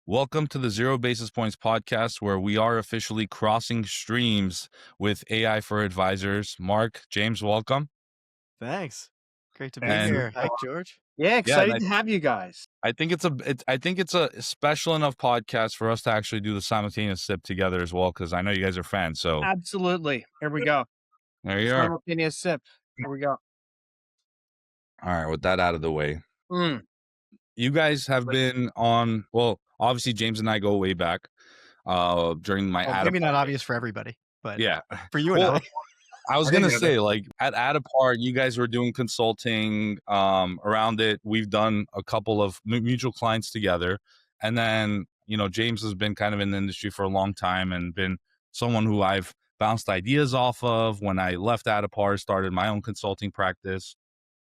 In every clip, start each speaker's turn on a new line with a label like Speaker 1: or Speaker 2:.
Speaker 1: Welcome to the Zero Basis Points podcast, where we are officially crossing streams with AI for advisors. Mark, James, welcome.
Speaker 2: Thanks. Great to be
Speaker 1: And-
Speaker 2: here. Hi, George.
Speaker 3: Yeah, excited to have you guys.
Speaker 1: I think it's a special enough podcast for us to actually do the simultaneous sip together as well, because I know you guys are fans. So
Speaker 3: Absolutely. Here we go.
Speaker 1: there you are.
Speaker 3: Simultaneous sip. Here we go.
Speaker 1: All right, with that out of the way,
Speaker 3: Mm.
Speaker 1: you guys have been on. Well, obviously, James and I go way back. During my
Speaker 2: Maybe not obvious for everybody, but
Speaker 1: yeah,
Speaker 2: for you and
Speaker 1: Well,
Speaker 2: I.
Speaker 1: I was gonna say, like at Adapart, you guys were doing consulting around it. We've done a couple of mutual clients together, and then James has been kind of in the industry for a long time and been someone who I've bounced ideas off of. When I left Adapart, started my own consulting practice,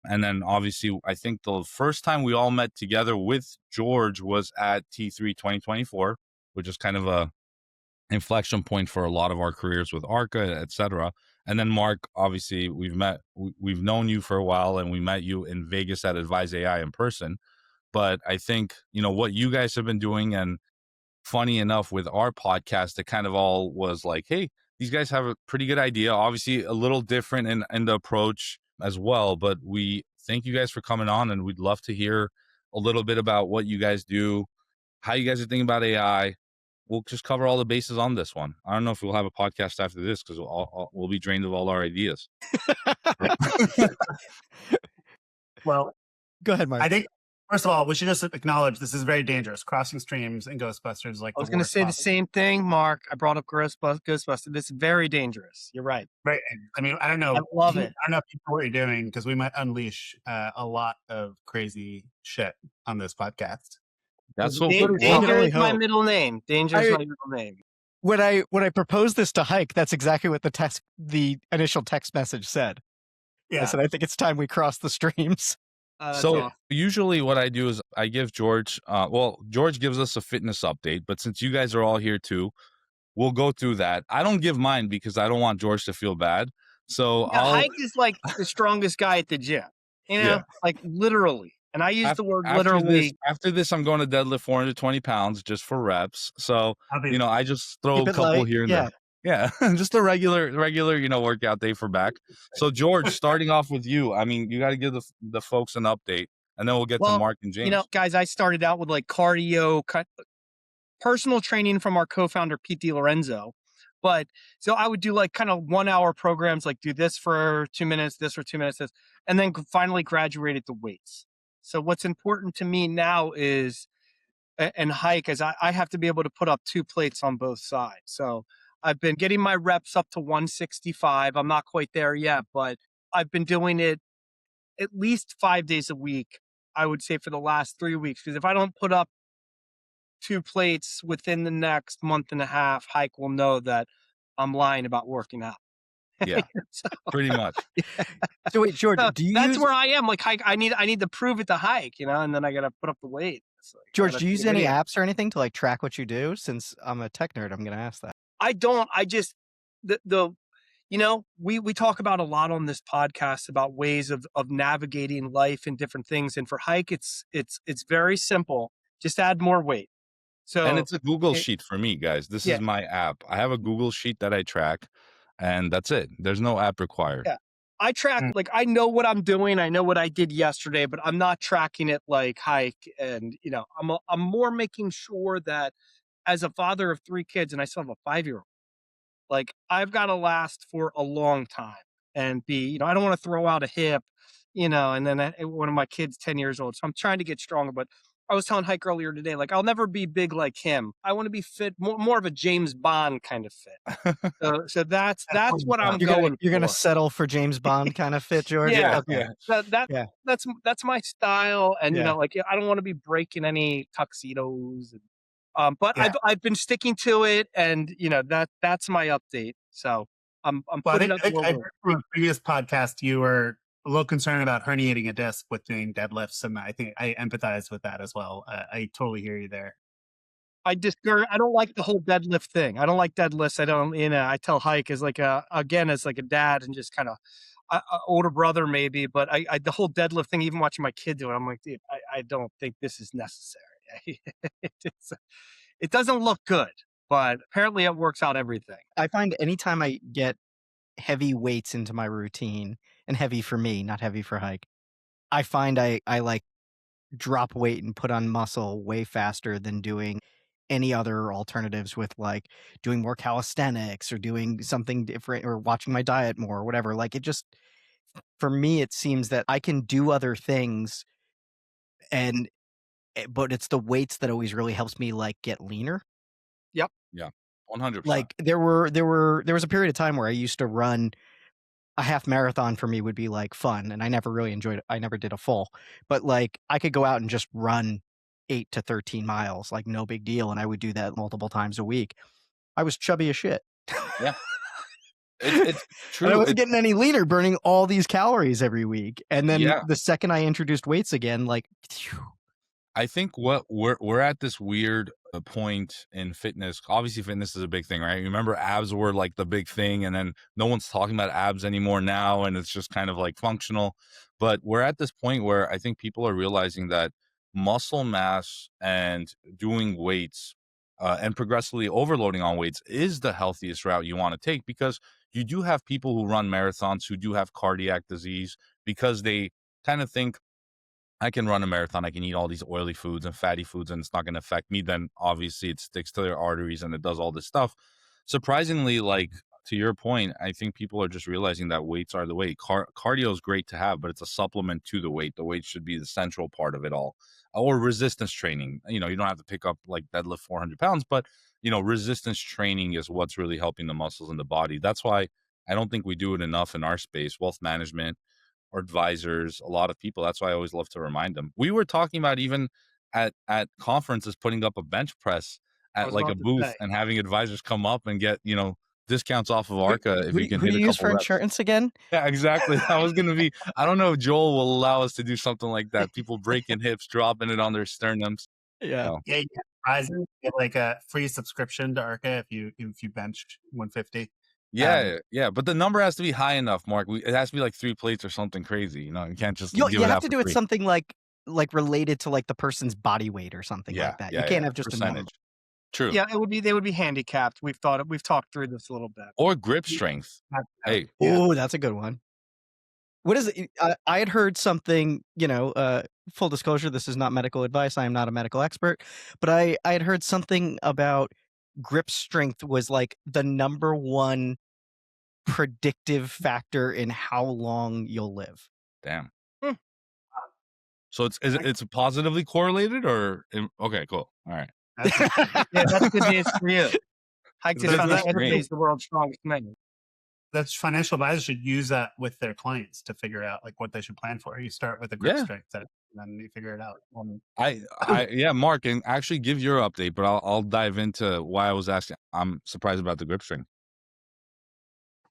Speaker 1: and then obviously I think the first time we all met together with George was at T3 2024, which is kind of a inflection point for a lot of our careers with Arca, etc. And then Mark, obviously we've known you for a while, and we met you in Vegas at Advise AI in person. But I think, what you guys have been doing, and funny enough with our podcast, it kind of all was like, hey, these guys have a pretty good idea, obviously a little different in the approach as well. But we thank you guys for coming on, and we'd love to hear a little bit about what you guys do, how you guys are thinking about AI. We'll just cover all the bases on this one. I don't know if we'll have a podcast after this, because we'll be drained of all our ideas.
Speaker 4: Well,
Speaker 2: Go ahead, Mark.
Speaker 4: I think, first of all, we should just acknowledge this is very dangerous. Crossing streams and Ghostbusters,
Speaker 3: I was going to say the same thing, Mark. I brought up Ghostbusters. This is very dangerous. You're right.
Speaker 4: Right. I mean, I don't know.
Speaker 3: I love it.
Speaker 4: I don't know if you know what you're doing, because we might unleash a lot of crazy shit on this podcast.
Speaker 1: That's what
Speaker 3: Danger
Speaker 2: really
Speaker 3: is my
Speaker 2: hope.
Speaker 3: middle name. Danger is my middle name.
Speaker 2: When I proposed this to Haik, that's exactly what the initial text message said. I
Speaker 4: Yeah.
Speaker 2: said, I think it's time we cross the streams.
Speaker 3: That's
Speaker 1: So
Speaker 3: awesome.
Speaker 1: usually what I do is I give George, George gives us a fitness update, but since you guys are all here too, we'll go through that. I don't give mine because I don't want George to feel bad. So
Speaker 3: Haik is like the strongest guy at the gym.
Speaker 1: Yeah.
Speaker 3: Like literally. And I use the word
Speaker 1: after
Speaker 3: literally.
Speaker 1: After this, I'm going to deadlift 420 pounds just for reps. So, I just throw
Speaker 2: Keep
Speaker 1: a
Speaker 2: it
Speaker 1: couple
Speaker 2: light.
Speaker 1: here and
Speaker 2: Yeah.
Speaker 1: there. Yeah, just a regular, workout day for back. So George, starting off with you, I mean, you got to give the folks an update, and then we'll get to Mark and James.
Speaker 3: Guys, I started out with like cardio, personal training from our co-founder, Pete DiLorenzo. But so I would do like kind of 1 hour programs, like do this for 2 minutes, this for 2 minutes, this, and then finally graduated to weights. So what's important to me now is, and Haik, is I have to be able to put up 2 plates on both sides. So I've been getting my reps up to 165. I'm not quite there yet, but I've been doing it at least 5 days a week, I would say, for the last 3 weeks. Because if I don't put up 2 plates within the next month and a half, Haik will know that I'm lying about working out.
Speaker 1: Yeah,
Speaker 3: So,
Speaker 1: pretty much.
Speaker 2: So wait, George, do you
Speaker 3: that's
Speaker 2: use,
Speaker 3: where I am. Like Haik, I need to prove it to Haik, and then I got to put up the weight. It's like,
Speaker 2: George,
Speaker 3: that's
Speaker 2: do you use
Speaker 3: the
Speaker 2: any
Speaker 3: video.
Speaker 2: apps or anything to like track what you do? Since I'm a tech nerd, I'm going to ask that.
Speaker 3: I don't. I just we talk about a lot on this podcast about ways of navigating life and different things. And for Haik, it's very simple. Just add more weight. So
Speaker 1: And it's a Google sheet for me, guys. This
Speaker 3: Yeah.
Speaker 1: is my app. I have a Google sheet that I track, and that's it. There's no app required.
Speaker 3: Yeah. I track, like, I know what I'm doing. I know what I did yesterday, but I'm not tracking it like Haik. And, I'm more making sure that as a father of 3 kids, and I still have a 5-year-old, like, I've got to last for a long time and be, I don't want to throw out a hip, and then one of my kids, 10 years old. So I'm trying to get stronger. But I was telling Haik earlier today, like, I'll never be big like him. I want to be fit, more of a James Bond kind of fit. So that's what I'm going
Speaker 2: You're going to
Speaker 3: for.
Speaker 2: settle for James Bond kind of fit, George?
Speaker 3: Yeah.
Speaker 2: Okay.
Speaker 3: Yeah. That's my style. And,
Speaker 2: Yeah.
Speaker 3: I don't want to be breaking any tuxedos. But
Speaker 4: Yeah.
Speaker 3: I've been sticking to it, and, that's my update. So I'm
Speaker 4: Well, I
Speaker 3: putting
Speaker 4: think
Speaker 3: up
Speaker 4: I heard from a previous podcast you were a little concerned about herniating a disc with doing deadlifts, and I think I empathize with that as well. I totally hear you there.
Speaker 3: I don't like the whole deadlift thing. I don't like deadlifts. I don't, I tell Haik as like as like a dad and just kind of older brother maybe, but I the whole deadlift thing, even watching my kid do it, I'm like, dude, I don't think this is necessary. It doesn't look good, but apparently it works out everything.
Speaker 2: I find anytime I get heavy weights into my routine, and heavy for me, not heavy for Haik, I find I like drop weight and put on muscle way faster than doing any other alternatives with like doing more calisthenics or doing something different or watching my diet more or whatever. Like it just, for me, it seems that I can do other things and but it's the weights that always really helps me like get leaner.
Speaker 3: Yep.
Speaker 1: Yeah. 100%.
Speaker 2: Like there was a period of time where I used to run a half marathon. For me would be like fun, and I never really enjoyed it. I never did a full, but like I could go out and just run 8 to 13 miles, like no big deal, and I would do that multiple times a week. I was chubby as shit.
Speaker 1: Yeah. It's true.
Speaker 2: And I wasn't getting any leaner, burning all these calories every week. And then the second I introduced weights again, like phew.
Speaker 1: I think what we're at this weird point in fitness. Obviously, fitness is a big thing, right? Remember, abs were like the big thing, and then no one's talking about abs anymore now, and it's just kind of like functional. But we're at this point where I think people are realizing that muscle mass and doing weights and progressively overloading on weights is the healthiest route you want to take, because you do have people who run marathons who do have cardiac disease because they kind of think, I can run a marathon, I can eat all these oily foods and fatty foods, and it's not going to affect me. Then obviously it sticks to their arteries and it does all this stuff. Surprisingly, like to your point, I think people are just realizing that weights are the way. Cardio is great to have, but it's a supplement to the weight. The weight should be the central part of it all. Or resistance training. You know, you don't have to pick up like deadlift 400 pounds, but you know, resistance training is what's really helping the muscles in the body. That's why I don't think we do it enough in our space, wealth management, or advisors, a lot of people. That's why I always love to remind them. We were talking about even at conferences putting up a bench press at like a booth and having advisors come up and get, you know, discounts off of ARCA if you can hit a couple
Speaker 2: use for
Speaker 1: reps.
Speaker 2: insurance again?
Speaker 1: Yeah, exactly. I was gonna be. I don't know if Joel will allow us to do something like that. People breaking hips, dropping it on their sternums.
Speaker 2: Yeah.
Speaker 1: So.
Speaker 4: Yeah, you get like a free subscription to ARCA if you bench 150.
Speaker 1: Yeah, but the number has to be high enough, Mark. It has to be like 3 plates or something crazy. You know, you can't just give
Speaker 2: you
Speaker 1: it
Speaker 2: have
Speaker 1: out
Speaker 2: to
Speaker 1: for
Speaker 2: do it
Speaker 1: free.
Speaker 2: something like related to like the person's body weight or something like that. You can't have just
Speaker 1: percentage.
Speaker 2: a number.
Speaker 1: True.
Speaker 3: Yeah, they would be handicapped. We've talked through this a little bit.
Speaker 1: Or grip strength. Hey.
Speaker 2: Oh, that's a good one. What is it? I had heard something, you know, full disclosure, this is not medical advice. I am not a medical expert, but I had heard something about grip strength was like the number one predictive factor in how long you'll live.
Speaker 1: Damn. So it's positively correlated, or okay, cool. All right.
Speaker 3: That's good news for you. Haik just found out he's the world's strongest man.
Speaker 4: That's financial advisors should use that with their clients to figure out like what they should plan for. You start with a grip strength, and then you figure it out.
Speaker 1: Mark, and actually give your update, but I'll dive into why I was asking. I'm surprised about the grip strength.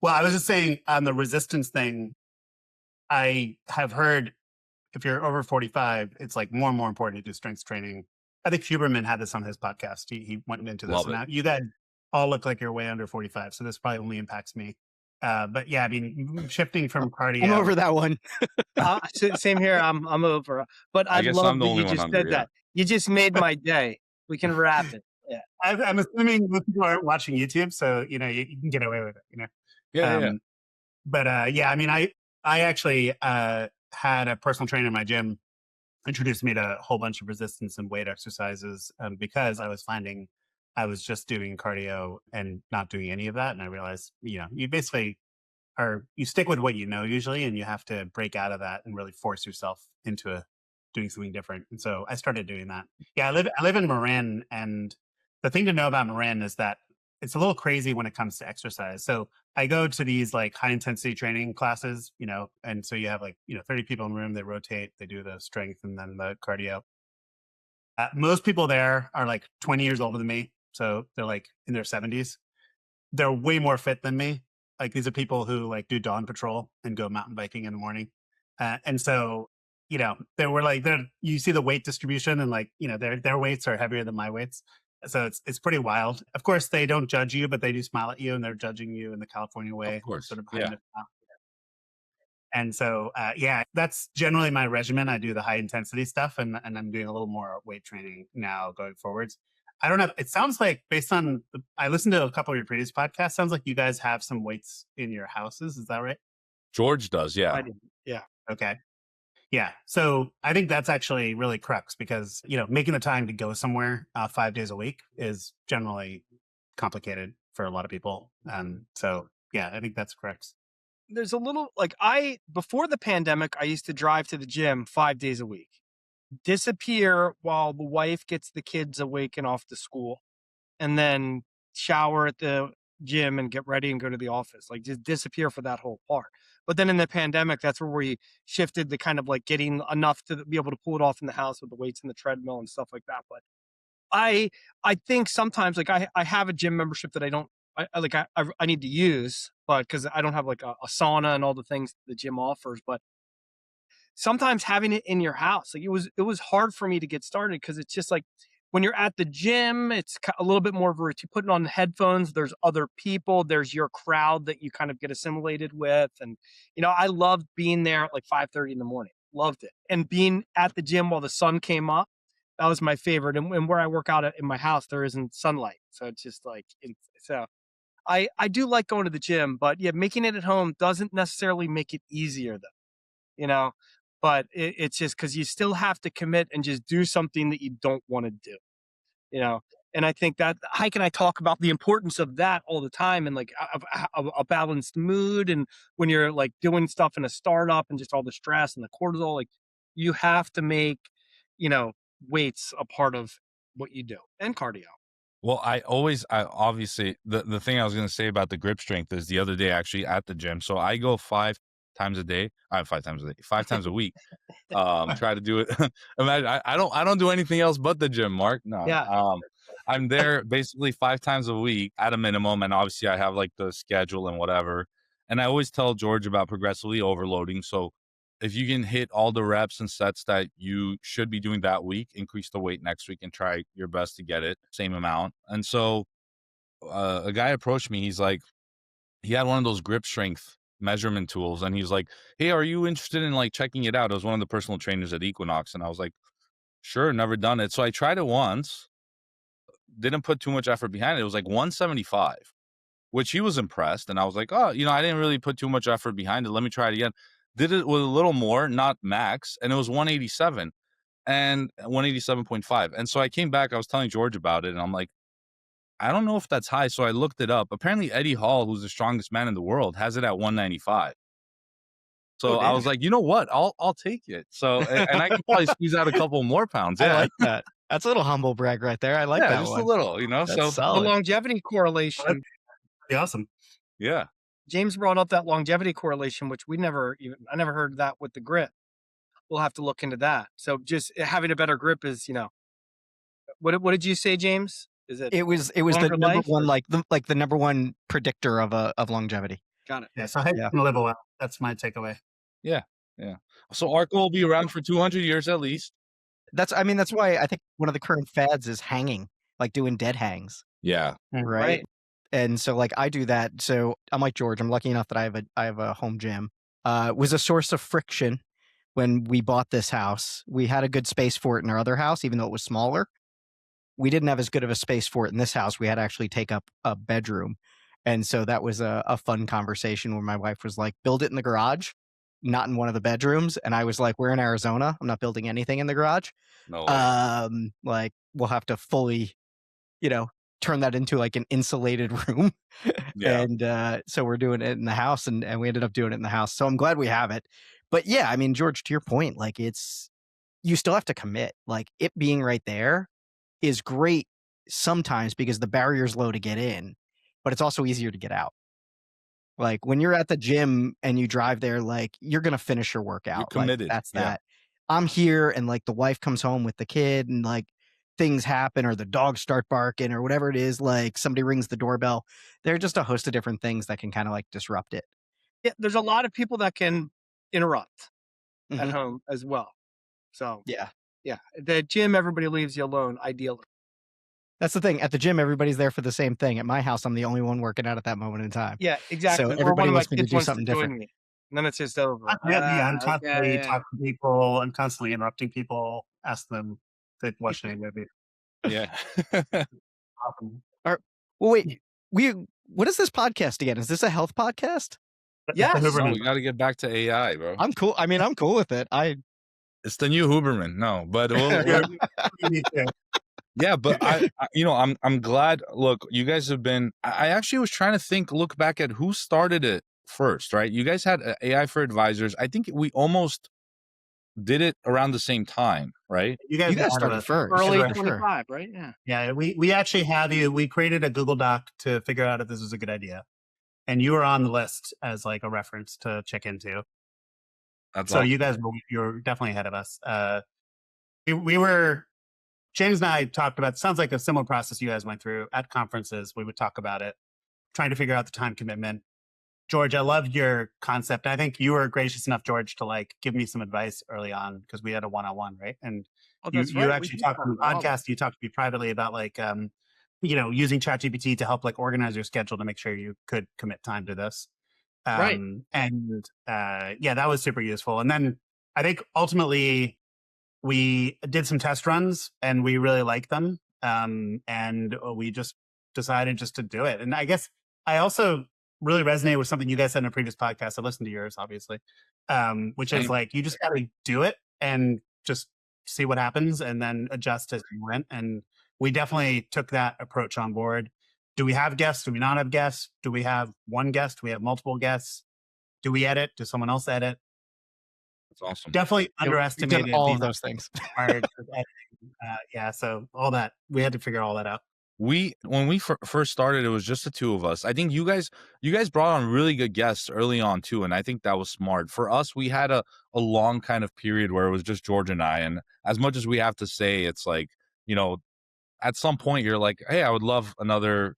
Speaker 4: Well, I was just saying on the resistance thing, I have heard if you're over 45, it's like more and more important to do strength training. I think Huberman had this on his podcast. He went into this. Now you guys all look like you're way under 45, so this probably only impacts me. But yeah, I mean, shifting from cardio.
Speaker 2: I'm over that one.
Speaker 3: Same here. I'm over. But I love that you just said that. You just made my day. We can wrap it. Yeah.
Speaker 4: I'm assuming most people aren't watching YouTube, so you know you can get away with it. You know.
Speaker 1: Yeah.
Speaker 4: But yeah, I mean, I actually had a personal trainer in my gym introduced me to a whole bunch of resistance and weight exercises because I was finding I was just doing cardio and not doing any of that. And I realized, you know, you basically you stick with what you know usually, and you have to break out of that and really force yourself into doing something different. And so I started doing that. Yeah, I live in Marin, and the thing to know about Marin is that it's a little crazy when it comes to exercise. So I go to these like high intensity training classes, you know, and so you have like, you know, 30 people in the room, they rotate, they do the strength and then the cardio. Most people there are like 20 years older than me. So they're like in their 70s. They're way more fit than me. Like these are people who like do dawn patrol and go mountain biking in the morning. And so, you know, you see the weight distribution and like, you know, their weights are heavier than my weights. So it's pretty wild. Of course, they don't judge you, but they do smile at you, and they're judging you in the California way.
Speaker 1: Of course,
Speaker 4: sort of
Speaker 1: yeah.
Speaker 4: And so, yeah, that's generally my regimen. I do the high intensity stuff, and I'm doing a little more weight training now going forwards. I don't know. It sounds like based on, I listened to a couple of your previous podcasts, sounds like you guys have some weights in your houses. Is that right?
Speaker 1: George does, yeah.
Speaker 3: I didn't. Yeah.
Speaker 4: Okay. Yeah. So I think that's actually really crux because, making the time to go somewhere 5 days a week is generally complicated for a lot of people. So yeah, I think that's crux.
Speaker 3: There's a little before the pandemic, I used to drive to the gym 5 days a week, disappear while the wife gets the kids awake and off to school, and then shower at the gym and get ready and go to the office, like just disappear for that whole part. But then in the pandemic, that's where we shifted the kind of like getting enough to be able to pull it off in the house with the weights and the treadmill and stuff like that. But I think sometimes like I have a gym membership that I need to use, but because I don't have like a sauna and all the things the gym offers. But sometimes having it in your house, like it was hard for me to get started because it's just like when you're at the gym, it's a little bit more of a routine. Putting on the headphones, there's other people, there's your crowd that you kind of get assimilated with, and I loved being there at like 5:30 in the morning. Loved it, and being at the gym while the sun came up. That was my favorite. And where I work out in my house, there isn't sunlight, so it's just like so. I do like going to the gym, but yeah, making it at home doesn't necessarily make it easier though, but it's just because you still have to commit and just do something that you don't want to do, and I think that Haik and I talk about the importance of that all the time and like a balanced mood. And when you're like doing stuff in a startup and just all the stress and the cortisol, like you have to make, weights a part of what you do and cardio.
Speaker 1: Well, I obviously the thing I was going to say about the grip strength is the other day actually at the gym. So I go 5 times a day. 5 times a day, 5 times a week. Try to do it. Imagine I don't do anything else but the gym, Mark. No.
Speaker 3: Yeah.
Speaker 1: I'm there basically 5 times a week at a minimum, and obviously I have like the schedule and whatever. And I always tell George about progressively overloading. So if you can hit all the reps and sets that you should be doing that week, increase the weight next week and try your best to get it same amount. And so a guy approached me. He's like, he had one of those grip strength measurement tools, and he's like, hey, are you interested in like checking it out? It was one of the personal trainers at Equinox, and I was like, sure, never done it. So I tried it once, didn't put too much effort behind it. It was like 175, which he was impressed, and I was like, oh, I didn't really put too much effort behind it. Let me try it again. Did it with a little more, not max, and it was 187 and 187.5. And so I came back, I was telling George about it, and I'm like, I don't know if that's high. So I looked it up. Apparently Eddie Hall, who's the strongest man in the world, has it at 195. So I was like, you know what? I'll take it. So, and I can probably squeeze out a couple more pounds. Yeah.
Speaker 2: I like that. That's a little humble brag right there. I like that
Speaker 1: just
Speaker 2: one.
Speaker 1: a little,
Speaker 2: That's
Speaker 1: so
Speaker 2: solid.
Speaker 3: The longevity correlation.
Speaker 4: That'd be awesome.
Speaker 1: Yeah.
Speaker 3: James brought up that longevity correlation, which I never heard that with the grip. We'll have to look into that. So just having a better grip is, what did you say, James? Is it?
Speaker 2: It was the number one, like the number one predictor of longevity.
Speaker 3: Got it.
Speaker 4: Yeah. So I can live a while. That's my takeaway.
Speaker 1: Yeah. Yeah. So Arco will be around for 200 years at least.
Speaker 2: That's why I think one of the current fads is hanging, like doing dead hangs.
Speaker 1: Yeah.
Speaker 2: Right. And so like I do that. So I'm like George, I'm lucky enough that I have a home gym. It was a source of friction when we bought this house. We had a good space for it in our other house, even though it was smaller. We didn't have as good of a space for it in this house. We had to actually take up a bedroom. And so that was a fun conversation where my wife was like, build it in the garage, not in one of the bedrooms. And I was like, we're in Arizona. I'm not building anything in the garage.
Speaker 1: No way.
Speaker 2: Like we'll have to fully, turn that into like an insulated room.
Speaker 1: Yeah.
Speaker 2: And so we're doing it in the house, and we ended up doing it in the house. So I'm glad we have it. But yeah, I mean, George, to your point, like you still have to commit. Like it being right there is great sometimes because the barrier's low to get in, but it's also easier to get out. Like when you're at the gym and you drive there, like you're going to finish your workout.
Speaker 1: You're committed.
Speaker 2: Like, that's that. I'm here and like the wife comes home with the kid and like things happen or the dogs start barking or whatever it is, like somebody rings the doorbell. There are just a host of different things that can kind of like disrupt it.
Speaker 3: Yeah, there's a lot of people that can interrupt at home as well. So
Speaker 2: yeah.
Speaker 3: The gym, everybody leaves you alone, ideally.
Speaker 2: That's the thing. At the gym, everybody's there for the same thing. At my house, I'm the only one working out at that moment in time.
Speaker 3: Yeah, exactly.
Speaker 2: So everybody wants me to do something different.
Speaker 3: And then it's just over.
Speaker 4: Yeah, I'm
Speaker 3: Yeah,
Speaker 4: constantly
Speaker 3: yeah.
Speaker 4: talking to people. I'm constantly interrupting people, ask them to watch any movie.
Speaker 1: Yeah.
Speaker 4: Awesome.
Speaker 2: Well, wait, what is this podcast again? Is this a health podcast?
Speaker 3: Yes.
Speaker 4: It's the
Speaker 1: No,
Speaker 4: Huberman.
Speaker 1: we got to get back to AI, bro.
Speaker 2: I'm cool. I mean, I'm cool with it.
Speaker 1: It's the new Huberman. No, but
Speaker 4: Me too.
Speaker 1: yeah, but I'm glad. Look, you guys have been. I actually was trying to look back at who started it first, right? You guys had AI for advisors. I think we almost did it around the same time, right?
Speaker 4: You
Speaker 2: you
Speaker 4: guys
Speaker 2: guys started first.
Speaker 3: Early
Speaker 2: for sure.
Speaker 3: 25, right? Yeah.
Speaker 4: Yeah, we actually have you. We created a Google Doc to figure out if this was a good idea, and you were on the list as like a reference to check into.
Speaker 1: That's
Speaker 4: So
Speaker 1: awesome.
Speaker 4: you guys, you're definitely ahead of us. We were, James and I talked about. Sounds like a similar process you guys went through at conferences. We would talk about it, trying to figure out the time commitment. George, I loved your concept. I think you were gracious enough, George, to like give me some advice early on because we had a one-on-one, right? And you actually talked on the podcast. You talked to me privately about like, using ChatGPT to help like organize your schedule to make sure you could commit time to this.
Speaker 3: Right.
Speaker 4: And yeah, that was super useful. And then I think ultimately we did some test runs and we really liked them. And we just decided just to do it. And I guess I also really resonated with something you guys said in a previous podcast. I listened to yours, obviously, which is like, you just got to do it and just see what happens and then adjust as you went. And we definitely took that approach on board. Do we have guests? Do we not have guests? Do we have one guest? Do we have multiple guests? Do we edit? Does someone else edit?
Speaker 1: That's awesome.
Speaker 4: Definitely underestimated
Speaker 2: all of those things.
Speaker 4: Yeah, so all that, we had to figure all that out.
Speaker 1: When we first started, it was just the two of us. I think you guys brought on really good guests early on too, and I think that was smart. For us, we had a long kind of period where it was just George and I, and as much as we have to say, it's like, at some point you're like, hey, I would love another,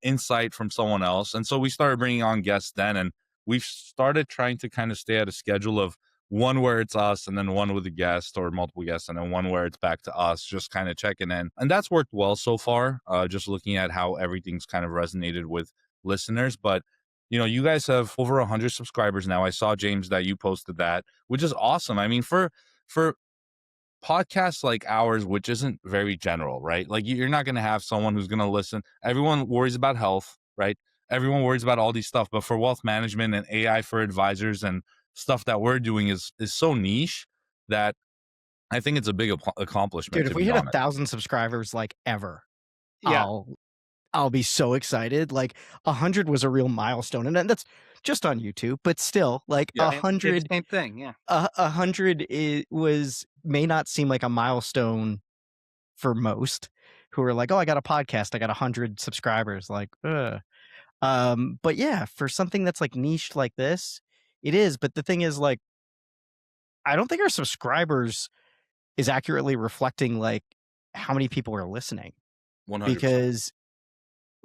Speaker 1: insight from someone else. And so we started bringing on guests then, and we've started trying to kind of stay at a schedule of one where it's us and then one with a guest or multiple guests and then one where it's back to us, just kind of checking in. And that's worked well so far, just looking at how everything's kind of resonated with listeners. But, you guys have over 100 subscribers now. I saw, James, that you posted that, which is awesome. I mean, for podcasts like ours, which isn't very general, right? Like you're not going to have someone who's going to listen. Everyone worries about health, right? Everyone worries about all these stuff, but for wealth management and AI for advisors and stuff that we're doing is so niche that I think it's a big accomplishment.
Speaker 2: Dude, if we hit 1,000 subscribers like ever,
Speaker 3: Yeah.
Speaker 2: I'll be so excited. Like 100 was a real milestone, and that's just on YouTube, but still, like 100,
Speaker 3: same thing. Yeah.
Speaker 2: 100 may not seem like a milestone for most who are like, oh, I got a podcast, I got 100 subscribers, like, but yeah, for something that's like niche like this, it is. But the thing is, like, I don't think our subscribers is accurately reflecting like how many people are listening.
Speaker 1: 100%.
Speaker 2: Because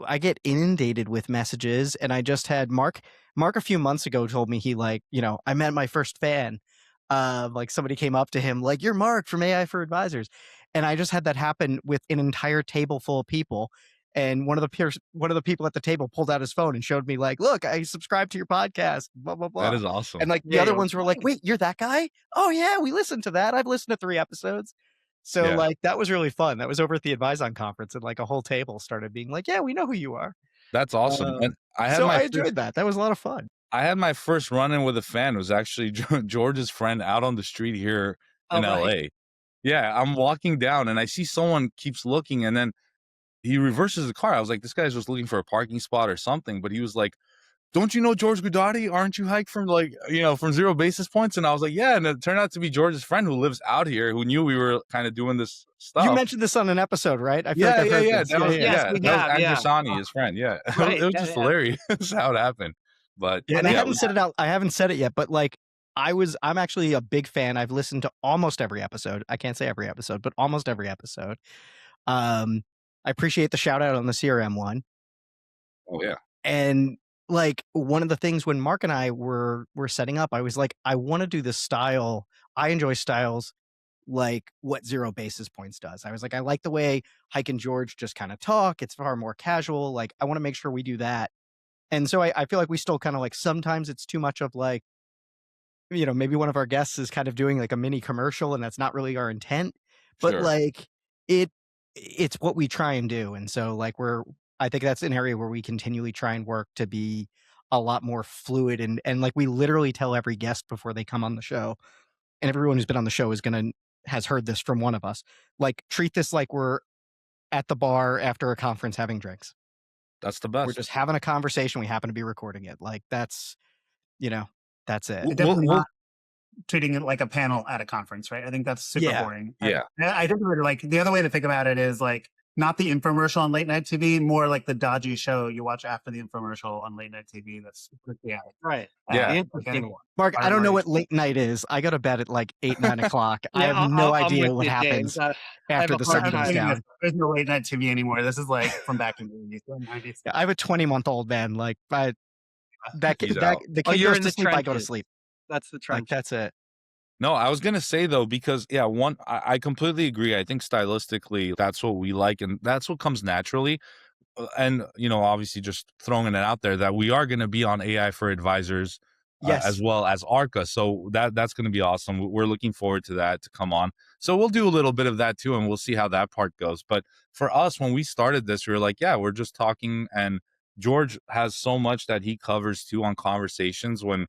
Speaker 2: I get inundated with messages, and I just had Mark a few months ago told me he I met my first fan. Like somebody came up to him like, you're Mark from AI for Advisors. And I just had that happen with an entire table full of people. And one of the people at the table pulled out his phone and showed me like, look, I subscribed to your podcast, blah, blah, blah.
Speaker 1: That is awesome.
Speaker 2: And like the other ones were like, wait, you're that guy? Oh yeah, we listened to that. I've listened to 3 episodes. So like that was really fun. That was over at the Advise-On conference, and like a whole table started being like, yeah, we know who you are.
Speaker 1: That's awesome. And
Speaker 2: I enjoyed that. That was a lot of fun.
Speaker 1: I had my first run-in with a fan. It was actually George's friend out on the street here in LA. Yeah, I'm walking down and I see someone keeps looking, and then he reverses the car. I was like, this guy's just looking for a parking spot or something. But he was like, don't you know George Guidotti? Aren't you Haik from from 0 Basis Points? And I was like, yeah. And it turned out to be George's friend who lives out here, who knew we were kind of doing this stuff.
Speaker 2: You mentioned this on an episode, right? I feel
Speaker 1: yeah.
Speaker 2: like
Speaker 1: That was Andrusani, his friend. Yeah.
Speaker 3: Right.
Speaker 1: It was just hilarious how it happened. But
Speaker 2: and I haven't said it out. I haven't said it yet, but like I'm actually a big fan. I've listened to almost every episode. I can't say every episode, but almost every episode. I appreciate the shout out on the CRM one.
Speaker 1: Oh yeah.
Speaker 2: And like one of the things when Mark and I were setting up, I was like, I want to do this style. I enjoy styles like what 0 Basis Points does. I was like, I like the way Haik and George just kind of talk. It's far more casual. Like I want to make sure we do that. And so I feel like we still kind of like, sometimes it's too much of like, maybe one of our guests is kind of doing like a mini commercial and that's not really our intent, but
Speaker 1: Sure.
Speaker 2: like it's what we try and do. And so like I think that's an area where we continually try and work to be a lot more fluid and like we literally tell every guest before they come on the show, and everyone who's been on the show has heard this from one of us, like treat this like we're at the bar after a conference having drinks.
Speaker 1: That's the
Speaker 2: We're
Speaker 1: best.
Speaker 2: just having a conversation. We happen to be recording it. Like that's it.
Speaker 4: Definitely not treating it like a panel at a conference, right? I think that's super boring.
Speaker 1: Yeah.
Speaker 4: I think like the other way to think about it is like not the infomercial on late night TV, more like the dodgy show you watch after the infomercial on late night TV. That's
Speaker 3: right.
Speaker 1: Yeah.
Speaker 3: The interesting one.
Speaker 2: Mark, I don't know what late night is. I go to bed at like 8, 9 o'clock. I have no idea what happens after the sun goes down.
Speaker 4: There's no late night TV anymore. This is like from back in the 90s.
Speaker 2: Yeah, I have a 20-month-old man. Like, the kid
Speaker 3: you're
Speaker 2: goes
Speaker 3: in
Speaker 2: to
Speaker 3: the
Speaker 2: sleep, I go to
Speaker 3: trenches.
Speaker 2: sleep.
Speaker 3: That's the trench.
Speaker 2: Like, that's it.
Speaker 1: No, I was gonna say though, because I completely agree. I think stylistically, that's what we like, and that's what comes naturally. And obviously, just throwing it out there that we are going to be on AI for Advisors,
Speaker 2: Yes.
Speaker 1: as well as ARCA. So that's going to be awesome. We're looking forward to that to come on. So we'll do a little bit of that too, and we'll see how that part goes. But for us, when we started this, we were like, yeah, we're just talking, and George has so much that he covers too on conversations when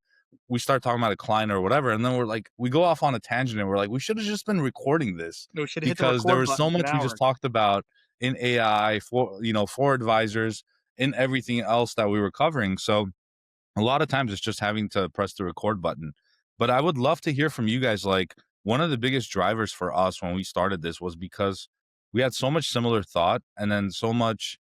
Speaker 1: we start talking about a client or whatever, and then we're like, we go off on a tangent, and we're like, we should have just been recording this
Speaker 3: No, we should have hit the
Speaker 1: because there
Speaker 3: record
Speaker 1: was so
Speaker 3: button,
Speaker 1: much
Speaker 3: get
Speaker 1: we just
Speaker 3: hours.
Speaker 1: talked about in AI for advisors, in everything else that we were covering. So a lot of times it's just having to press the record button. But I would love to hear from you guys. Like, one of the biggest drivers for us when we started this was because we had so much similar thought, and then so much,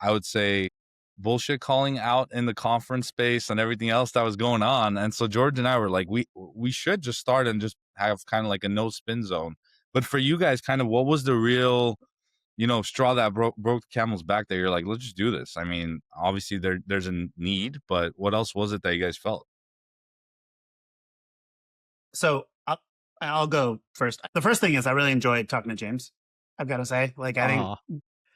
Speaker 1: I would say, bullshit calling out in the conference space and everything else that was going on. And so George and I were like, we should just start and just have kind of like a no spin zone. But for you guys, kind of what was the real straw that broke the camel's back that you're like, let's just do this? I mean, obviously there's a need, but what else was it that you guys felt?
Speaker 4: So I'll go first. The first thing is I really enjoyed talking to James. I've got to say, like, I think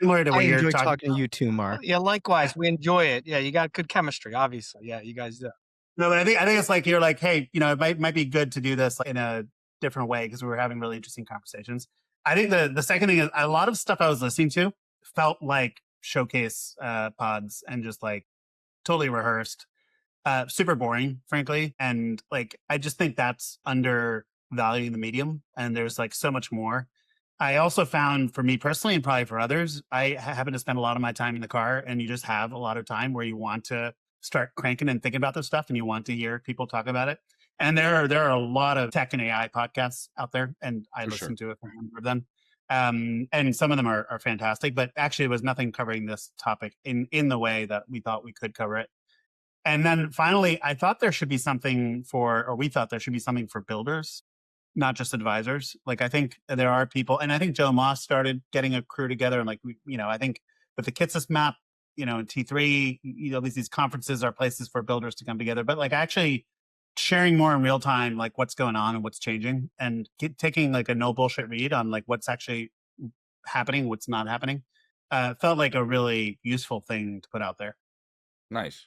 Speaker 4: similar to what
Speaker 2: I
Speaker 4: you're
Speaker 2: enjoy talking to you too, Mark.
Speaker 3: Yeah, likewise. We enjoy it. Yeah, you got good chemistry, obviously. Yeah, you guys do.
Speaker 4: No, but I think it's like you're like, hey, it might be good to do this in a different way because we were having really interesting conversations. I think the second thing is a lot of stuff I was listening to felt like showcase pods and just like totally rehearsed, super boring, frankly. And like, I just think that's undervaluing the medium. And there's like so much more. I also found, for me personally, and probably for others, I happen to spend a lot of my time in the car, and you just have a lot of time where you want to start cranking and thinking about this stuff, and you want to hear people talk about it. And there are a lot of tech and AI podcasts out there, and I listen to a number of them. And some of them are fantastic, but actually, it was nothing covering this topic in the way that we thought we could cover it. And then finally, we thought there should be something for builders, not just advisors. Like, I think there are people, and I think Joe Moss started getting a crew together, and like, I think with the Kitsis map, in T3, these conferences are places for builders to come together, but like actually sharing more in real time, like what's going on and what's changing, and taking like a no bullshit read on like what's actually happening, what's not happening, felt like a really useful thing to put out there.
Speaker 1: Nice.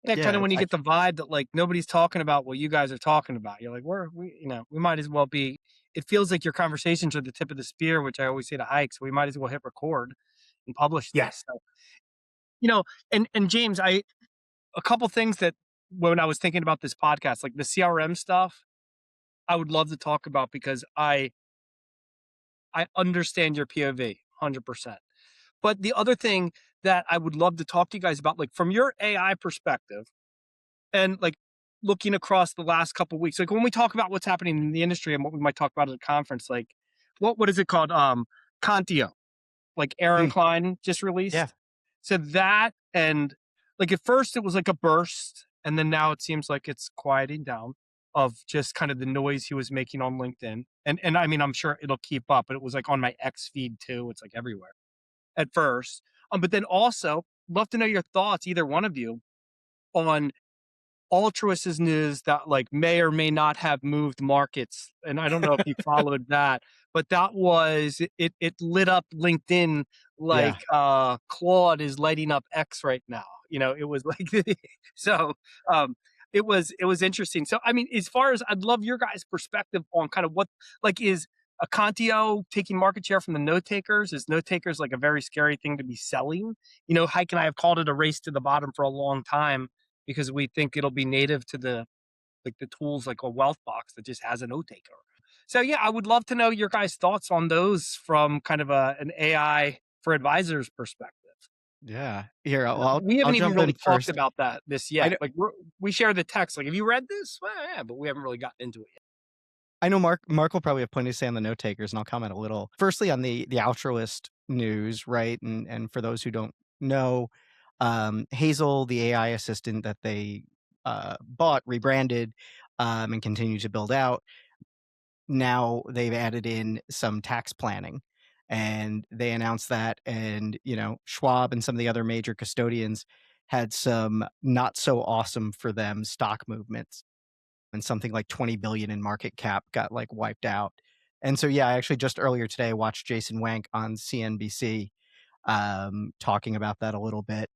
Speaker 3: Yeah, kind of when you get the vibe that like nobody's talking about what you guys are talking about. You're like, we might as well be. It feels like your conversations are the tip of the spear, which I always say to Haik. So we might as well hit record and publish this.
Speaker 4: Yes.
Speaker 3: So, and James, a couple things that when I was thinking about this podcast, like the CRM stuff, I would love to talk about because I understand your POV 100%. But the other thing that I would love to talk to you guys about, like from your AI perspective and like looking across the last couple of weeks, like when we talk about what's happening in the industry and what we might talk about at a conference, like what is it called? Cantwell, like Aaron Klein just released.
Speaker 2: Yeah.
Speaker 3: So that, and like at first it was like a burst, and then now it seems like it's quieting down of just kind of the noise he was making on LinkedIn. And I mean, I'm sure it'll keep up, but it was like on my X feed too. It's like everywhere at first. But then also love to know your thoughts, either one of you, on Altruist's news that like may or may not have moved markets. And I don't know if you followed that, but that was, it lit up LinkedIn like Claude is lighting up X right now. It was like so it was interesting. So I mean, as far as I'd love your guys' perspective on kind of what like is a Cantwell taking market share from the note takers? Is note takers like a very scary thing to be selling? Haik and I have called it a race to the bottom for a long time because we think it'll be native to the tools like a wealth box that just has a note taker. So yeah, I would love to know your guys' thoughts on those from kind of an AI for advisors perspective.
Speaker 2: Yeah. Here,
Speaker 3: We
Speaker 2: I'll
Speaker 3: haven't even
Speaker 2: jump in
Speaker 3: really talked
Speaker 2: first.
Speaker 3: about this
Speaker 2: I
Speaker 3: yet.
Speaker 2: know,
Speaker 3: Like we share the text. Like, have you read this? Well, yeah, but we haven't really gotten into it yet.
Speaker 2: I know Mark will probably have plenty to say on the note takers, and I'll comment a little. Firstly, on the Altruist news, right? And for those who don't know, Hazel, the AI assistant that they bought, rebranded, and continue to build out. Now they've added in some tax planning, and they announced that, and Schwab and some of the other major custodians had some not so awesome for them stock movements, and something like 20 billion in market cap got like wiped out. And so yeah, I actually just earlier today watched Jason Wank on CNBC talking about that a little bit.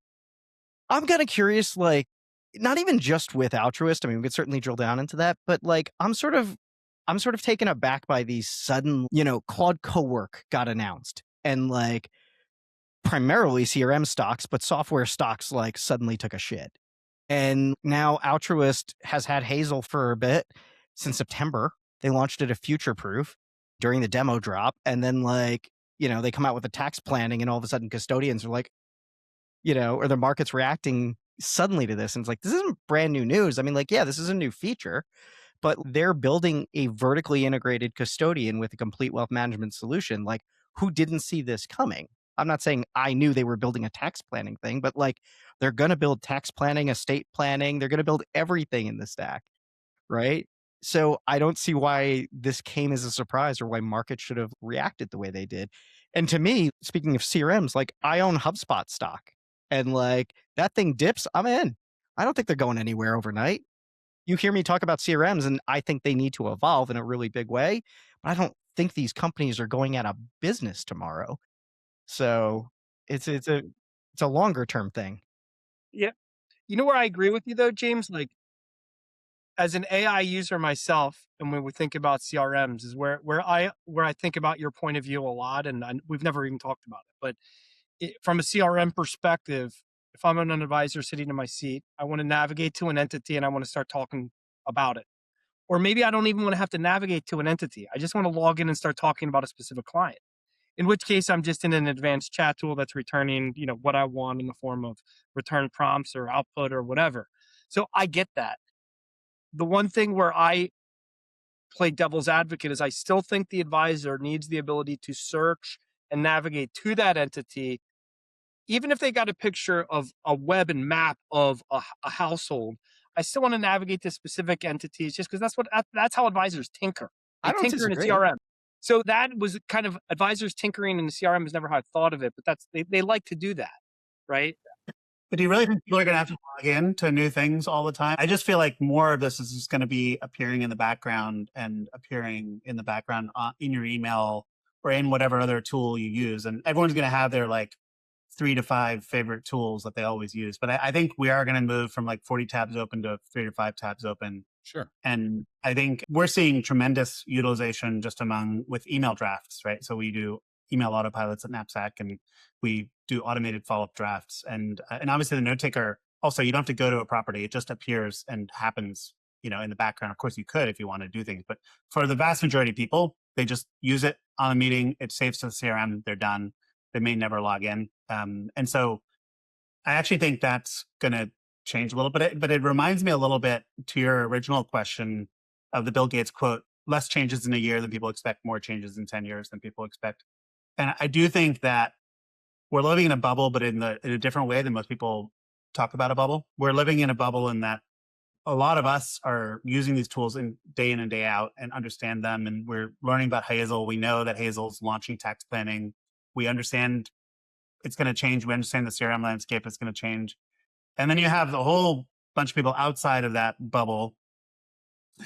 Speaker 2: I'm kind of curious, like, not even just with Altruist. I mean, we could certainly drill down into that, but like, I'm sort of taken aback by these sudden, Claude Cowork got announced, and like primarily CRM stocks, but software stocks like suddenly took a shit. And now Altruist has had Hazel for a bit since September. They launched it at Future Proof during the demo drop, and then like they come out with the tax planning, and all of a sudden custodians are like, or the market's reacting suddenly to this. And it's like, this isn't brand new news. I mean, like, yeah, this is a new feature, but they're building a vertically integrated custodian with a complete wealth management solution. Like, who didn't see this coming? I'm not saying I knew they were building a tax planning thing, but like, they're going to build tax planning, estate planning. They're going to build everything in the stack, right? So I don't see why this came as a surprise or why markets should have reacted the way they did. And to me, speaking of CRMs, like, I own HubSpot stock, and like that thing dips, I'm in. I don't think they're going anywhere overnight. You hear me talk about CRMs, and I think they need to evolve in a really big way, but I don't think these companies are going out of business tomorrow. So it's a longer term thing.
Speaker 3: Yeah. You know where I agree with you though, James? Like, as an AI user myself, and when we think about CRMs, is where I think about your point of view a lot, and we've never even talked about it. But from a CRM perspective, if I'm an advisor sitting in my seat, I want to navigate to an entity and I want to start talking about it. Or maybe I don't even want to have to navigate to an entity. I just want to log in and start talking about a specific client. In which case, I'm just in an advanced chat tool that's returning, what I want in the form of return prompts or output or whatever. So I get that. The one thing where I play devil's advocate is I still think the advisor needs the ability to search and navigate to that entity, even if they got a picture of a web and map of a household. I still want to navigate to specific entities just because that's how advisors tinker. They
Speaker 2: I don't
Speaker 3: tinker in a
Speaker 2: disagree.
Speaker 3: CRM. So that was kind of advisors tinkering in the CRM is never how I thought of it, but they like to do that, right?
Speaker 4: But do you really think people are going to have to log in to new things all the time? I just feel like more of this is just going to be appearing in the background and appearing in the background in your email or in whatever other tool you use. And everyone's going to have their like 3 to 5 favorite tools that they always use. But I think we are going to move from like 40 tabs open to 3 to 5 tabs open.
Speaker 1: Sure.
Speaker 4: And I think we're seeing tremendous utilization just with email drafts, right? So we do email autopilots at Knapsack, and we do automated follow-up drafts. And obviously the note taker, also, you don't have to go to a property. It just appears and happens, in the background. Of course you could if you want to do things, but for the vast majority of people, they just use it on a meeting. It saves to the CRM. They're done. They may never log in. And so I actually think that's going to change a little bit, but it reminds me a little bit to your original question of the Bill Gates quote, less changes in a year than people expect, more changes in 10 years than people expect. And I do think that we're living in a bubble, but in a different way than most people talk about a bubble. We're living in a bubble in that a lot of us are using these tools in and day out and understand them. And we're learning about Hazel. We know that Hazel's launching tax planning. We understand it's going to change. We understand the CRM landscape is going to change. And then you have the whole bunch of people outside of that bubble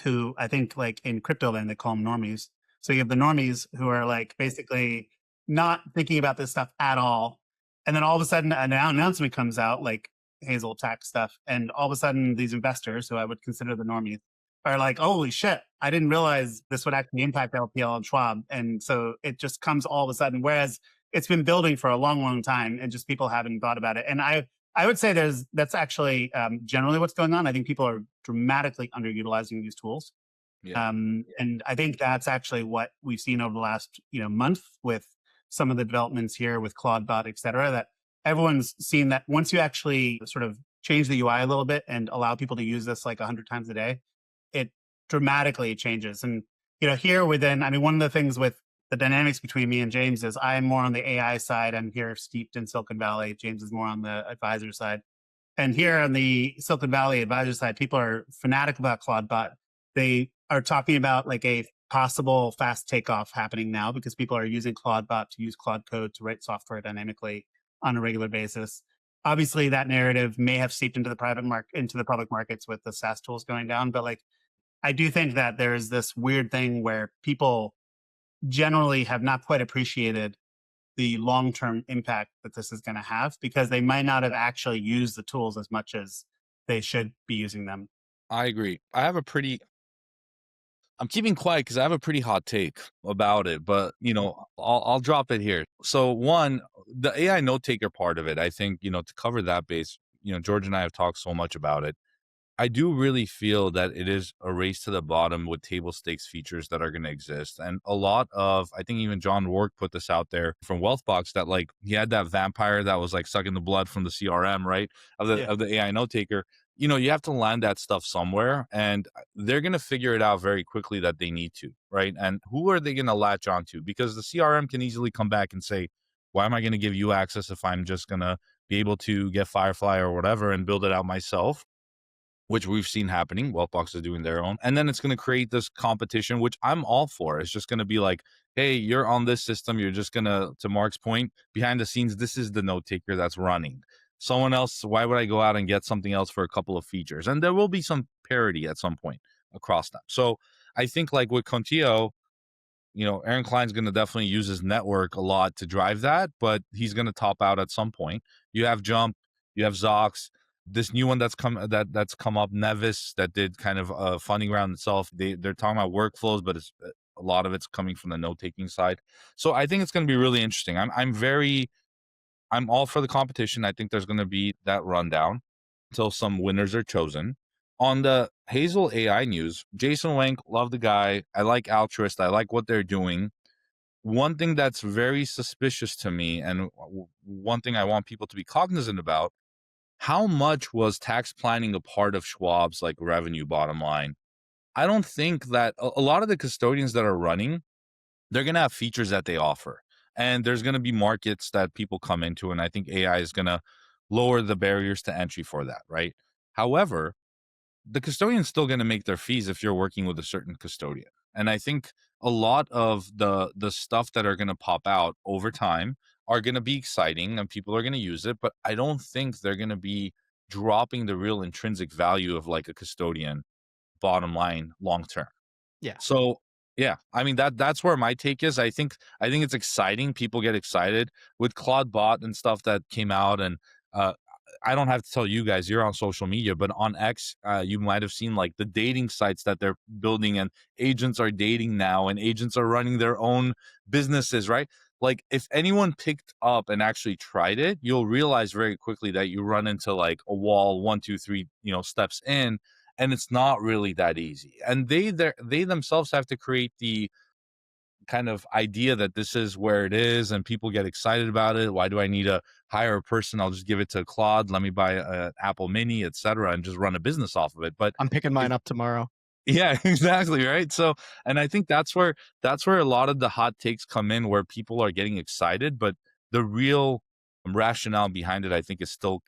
Speaker 4: who I think like in crypto land, they call them normies. So you have the normies who are like basically not thinking about this stuff at all. And then all of a sudden an announcement comes out like Hazel tax stuff. And all of a sudden these investors, who I would consider the normies, are like, holy shit, I didn't realize this would actually impact LPL and Schwab. And so it just comes all of a sudden, whereas it's been building for a long, long time and just people haven't thought about it. And I would say that's actually generally what's going on. I think people are dramatically underutilizing these tools.
Speaker 1: Yeah.
Speaker 4: And I think that's actually what we've seen over the last month with some of the developments here with Claudebot, et cetera, that everyone's seen that once you actually sort of change the UI a little bit and allow people to use this like 100 times a day, it dramatically changes. And, here within, I mean, one of the things with the dynamics between me and James is I'm more on the AI side. I'm here steeped in Silicon Valley. James is more on the advisor side. And here on the Silicon Valley advisor side, people are fanatic about Claudebot. They are talking about like a possible fast takeoff happening now because people are using Claudebot to use Claude Code to write software dynamically on a regular basis. Obviously, that narrative may have seeped into the public markets with the SaaS tools going down. But like, I do think that there's this weird thing where people generally have not quite appreciated the long-term impact that this is going to have because they might not have actually used the tools as much as they should be using them.
Speaker 1: I agree. I'm keeping quiet because I have a pretty hot take about it, but I'll drop it here. So one, the AI note taker part of it, I think, to cover that base, George and I have talked so much about it. I do really feel that it is a race to the bottom with table stakes features that are going to exist. And a lot of, I think even John Rourke put this out there from Wealthbox that like he had that vampire that was like sucking the blood from the CRM, right? Of the AI note taker. You have to land that stuff somewhere and they're going to figure it out very quickly that they need to, right? And who are they going to latch onto? Because the CRM can easily come back and say, why am I going to give you access if I'm just going to be able to get Firefly or whatever and build it out myself? Which we've seen happening. Wealthbox is doing their own. And then it's going to create this competition, which I'm all for. It's just going to be like, hey, you're on this system. You're just going to Mark's point, behind the scenes, this is the note taker that's running. Someone else, why would I go out and get something else for a couple of features? And there will be some parity at some point across them. So I think like with Contio, Aaron Klein's going to definitely use his network a lot to drive that, but he's going to top out at some point. You have Jump, you have Zox, this new one that's come up, Nevis, that did kind of a funding round itself. They're talking about workflows, but it's a lot of it's coming from the note taking side. So I think it's going to be really interesting. I'm all for the competition. I think there's going to be that rundown until some winners are chosen. On the Hazel AI news, Jason Wank, love the guy. I like Altruist. I like what they're doing. One thing that's very suspicious to me, and one thing I want people to be cognizant about, how much was tax planning a part of Schwab's like revenue bottom line? I don't think that a lot of the custodians that are running, they're going to have features that they offer. And there's going to be markets that people come into. And I think AI is going to lower the barriers to entry for that, right? However, the custodian's still going to make their fees if you're working with a certain custodian. And I think a lot of the stuff that are going to pop out over time are going to be exciting and people are going to use it, but I don't think they're going to be dropping the real intrinsic value of like a custodian bottom line long term.
Speaker 2: Yeah.
Speaker 1: So yeah, I mean that's where my take is. I think it's exciting. People get excited with Claudebot and stuff that came out, and I don't have to tell you guys, you're on social media, but on X, you might have seen like the dating sites that they're building, and agents are dating now, and agents are running their own businesses, right? Like if anyone picked up and actually tried it, you'll realize very quickly that you run into like a wall 1, 2, 3, steps in, and it's not really that easy. And they themselves have to create the kind of idea that this is where it is and people get excited about it. Why do I need to hire a person? I'll just give it to Claude. Let me buy an Apple Mini, etc., and just run a business off of it. But
Speaker 2: I'm picking mine up tomorrow.
Speaker 1: Yeah, exactly. Right. So, and I think that's where a lot of the hot takes come in, where people are getting excited, but the real rationale behind it, I think, is still,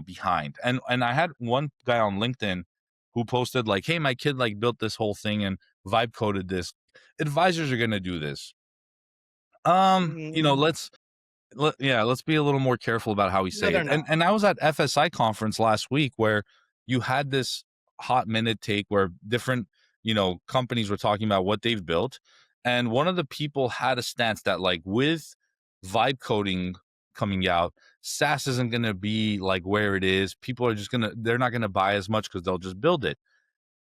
Speaker 1: behind. And I had one guy on LinkedIn who posted like, hey, my kid like built this whole thing and vibe coded this. Advisors are going to do this. Let's be a little more careful about how we say it. And I was at FSI conference last week where you had this hot minute take where different, companies were talking about what they've built. And one of the people had a stance that like with vibe coding coming out, SaaS isn't going to be like where it is. People are just they're not going to buy as much because they'll just build it.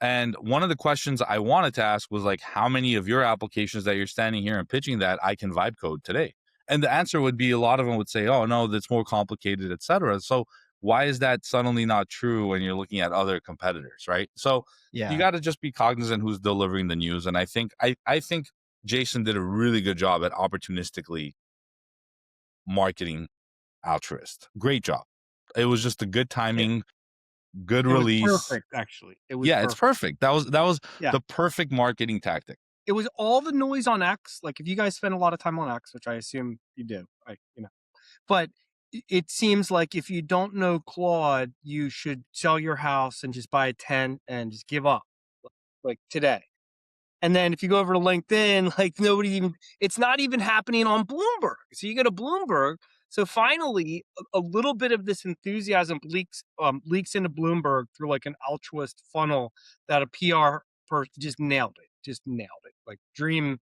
Speaker 1: And one of the questions I wanted to ask was like, how many of your applications that you're standing here and pitching that I can vibe code today? And the answer would be a lot of them would say, oh, no, that's more complicated, et cetera. So why is that suddenly not true when you're looking at other competitors, right? So you got to just be cognizant who's delivering the news. And I think Jason did a really good job at opportunistically marketing Altruist. Great job. It was just a good timing. Good release.
Speaker 3: It was perfect, actually. It was
Speaker 1: it's perfect. That was
Speaker 3: Yeah.
Speaker 1: the perfect marketing tactic.
Speaker 3: It was all the noise on X. Like if you guys spend a lot of time on X, which I assume you do, but it seems like if you don't know Claude, you should sell your house and just buy a tent and just give up, like today. And then if you go over to LinkedIn, like it's not even happening on Bloomberg. So you go to Bloomberg. So finally, a little bit of this enthusiasm leaks into Bloomberg through like an altruist funnel that a PR person just nailed it. Like dream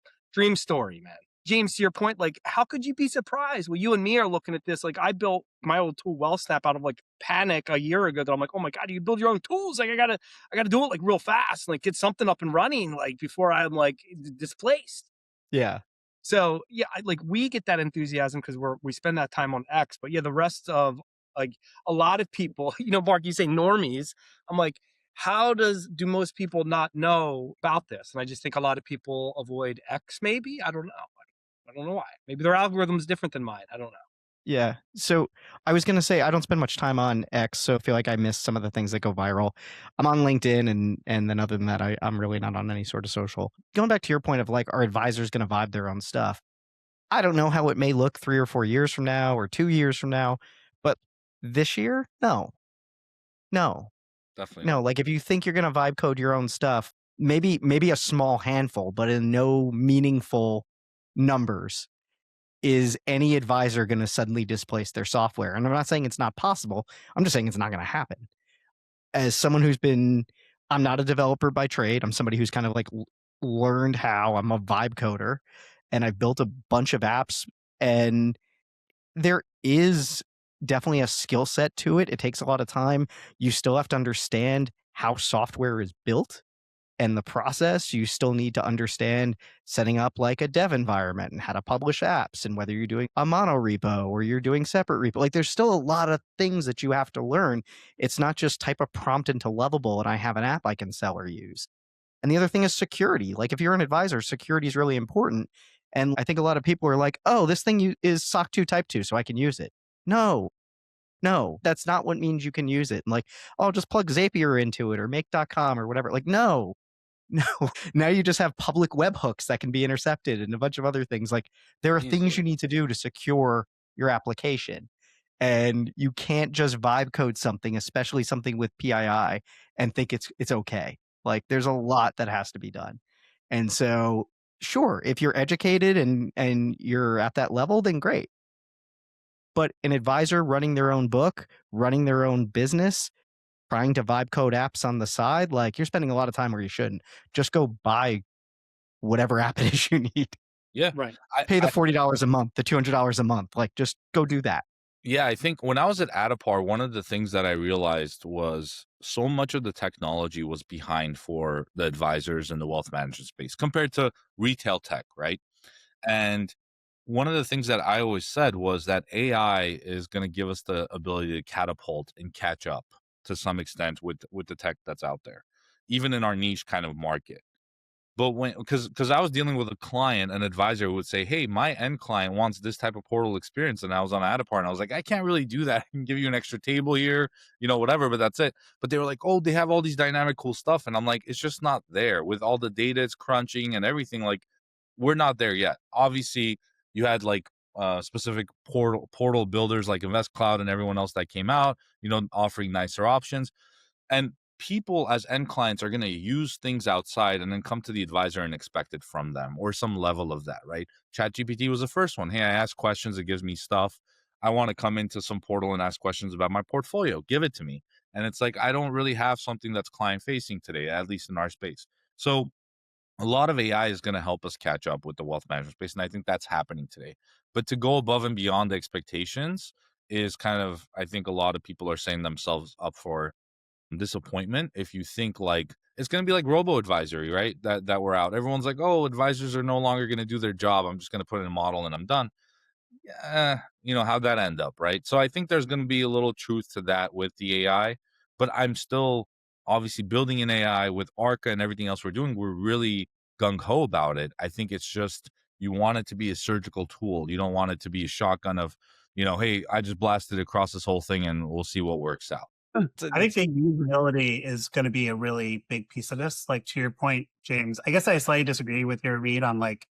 Speaker 3: story, man. James, to your point, like how could you be surprised? Well, you and me are looking at this. Like I built my old tool WellSnap out of like panic a year ago that I'm like, oh my God, you build your own tools. Like I gotta do it like real fast, like get something up and running, like before I'm like displaced.
Speaker 2: Yeah.
Speaker 3: So yeah, like we get that enthusiasm because we spend that time on X, but yeah, the rest of like a lot of people, Mark, you say normies. I'm like, how do most people not know about this? And I just think a lot of people avoid X. Maybe I don't know. I don't know why. Maybe their algorithm is different than mine. I don't know.
Speaker 2: Yeah. So I was going to say, I don't spend much time on X, so I feel like I miss some of the things that go viral. I'm on LinkedIn, and then other than that, I'm really not on any sort of social. Going back to your point of like, are advisors going to vibe their own stuff? I don't know how it may look 3 or 4 years from now or 2 years from now, but this year, no.
Speaker 1: Definitely
Speaker 2: No,
Speaker 1: not.
Speaker 2: like if you think you're going to vibe code your own stuff, maybe a small handful, but in no meaningful numbers is any advisor going to suddenly displace their software. And I'm not saying it's not possible. I'm just saying it's not going to happen. As someone I'm not a developer by trade. I'm somebody who's kind of like learned how. I'm a vibe coder, and I've built a bunch of apps, and there is definitely a skill set to it. It takes a lot of time. You still have to understand how software is built and the process. You still need to understand setting up like a dev environment and how to publish apps and whether you're doing a mono repo or you're doing separate repo. Like there's still a lot of things that you have to learn. It's not just type a prompt into Lovable and I have an app I can sell or use. And the other thing is security. Like if you're an advisor, security is really important. And I think a lot of people are like, oh, this thing is SOC 2 type 2, so I can use it. No, that's not what means you can use it. And like, oh, just plug Zapier into it or make.com or whatever. Like, no. Now you just have public webhooks that can be intercepted and a bunch of other things. Like there are things you need to do to secure your application. And you can't just vibe code something, especially something with PII, and think it's okay. Like there's a lot that has to be done. And so, sure, if you're educated and you're at that level, then great. But an advisor running their own book, running their own business, trying to vibe code apps on the side, like you're spending a lot of time where you shouldn't. Just go buy whatever app it is you need.
Speaker 1: Yeah.
Speaker 3: Right.
Speaker 2: Pay the $40 a month, the $200 a month. Like just go do that.
Speaker 1: Yeah, I think when I was at Adapar, one of the things that I realized was so much of the technology was behind for the advisors in the wealth management space compared to retail tech, right? And one of the things that I always said was that AI is going to give us the ability to catapult and catch up to some extent with the tech that's out there, even in our niche kind of market. But because I was dealing with a client, an advisor who would say, hey, my end client wants this type of portal experience. And I was on Adapar and I was like, I can't really do that. I can give you an extra table here, whatever, but that's it. But they were like, oh, they have all these dynamic cool stuff. And I'm like, it's just not there with all the data it's crunching and everything. Like we're not there yet. Obviously you had like specific portal builders like InvestCloud and everyone else that came out, offering nicer options. And people as end clients are going to use things outside and then come to the advisor and expect it from them or some level of that, right? ChatGPT was the first one. Hey, I ask questions, it gives me stuff. I want to come into some portal and ask questions about my portfolio. Give it to me. And it's like, I don't really have something that's client facing today, at least in our space. So a lot of AI is going to help us catch up with the wealth management space. And I think that's happening today. But to go above and beyond the expectations is kind of, I think a lot of people are setting themselves up for disappointment. If you think like it's going to be like robo advisory, right? That we're out. Everyone's like, oh, advisors are no longer going to do their job. I'm just going to put in a model and I'm done. How'd that end up, right? So I think there's going to be a little truth to that with the AI, but I'm still obviously building an AI with Arca and everything else we're doing. We're really gung-ho about it. I think it's just, you want it to be a surgical tool. You don't want it to be a shotgun of, hey, I just blasted across this whole thing and we'll see what works out.
Speaker 4: I think the usability is going to be a really big piece of this. Like, to your point, James, I guess I slightly disagree with your read on like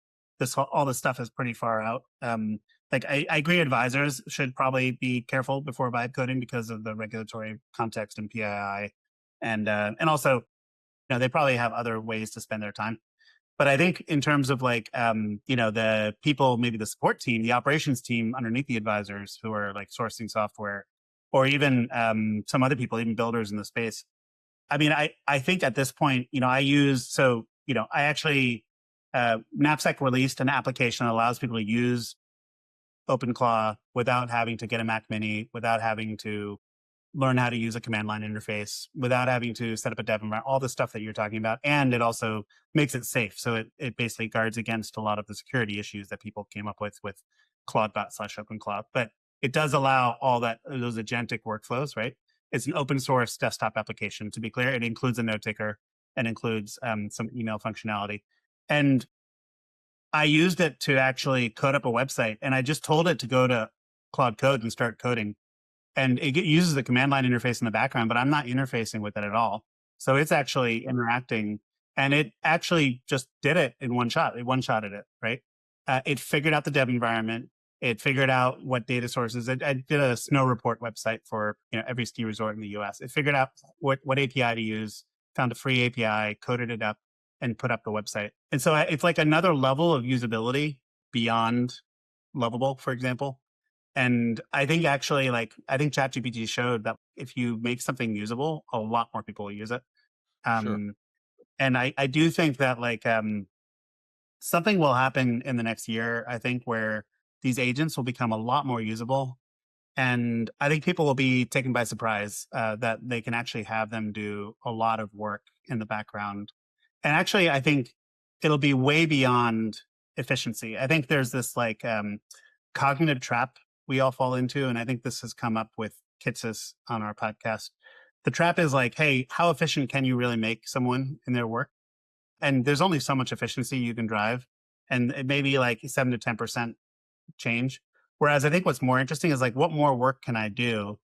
Speaker 4: all this stuff is pretty far out. I agree advisors should probably be careful before vibe coding because of the regulatory context and PII. And also, they probably have other ways to spend their time. But I think in terms of like, the people, maybe the support team, the operations team underneath the advisors who are like sourcing software, or even some other people, even builders in the space. I mean, I think at this point, Knapsack released an application that allows people to use OpenClaw without having to get a Mac Mini, without having to learn how to use a command line interface, without having to set up a dev environment, all the stuff that you're talking about. And it also makes it safe. So it basically guards against a lot of the security issues that people came up with Claude./OpenClaw. But it does allow all those agentic workflows, right? It's an open source desktop application. To be clear, it includes a note taker and includes some email functionality. And I used it to actually code up a website, and I just told it to go to Claude Code and start coding. And it uses the command line interface in the background, but I'm not interfacing with it at all. So it's actually interacting, and it actually just did it in one shot. It one-shotted it, right? It figured out the dev environment. It figured out what data sources. I did a snow report website for every ski resort in the US. It figured out what API to use, found a free API, coded it up, and put up the website. And so it's like another level of usability beyond Lovable, for example. And I think actually, I think ChatGPT showed that if you make something usable, a lot more people will use it.
Speaker 1: Sure.
Speaker 4: And I do think that something will happen in the next year, I think, where these agents will become a lot more usable. And I think people will be taken by surprise that they can actually have them do a lot of work in the background. And actually, I think it'll be way beyond efficiency. I think there's this cognitive trap we all fall into. And I think this has come up with Kitsis on our podcast. The trap is like, hey, how efficient can you really make someone in their work? And there's only so much efficiency you can drive. And it may be like 7 to 10% change. Whereas I think what's more interesting is what more work can I do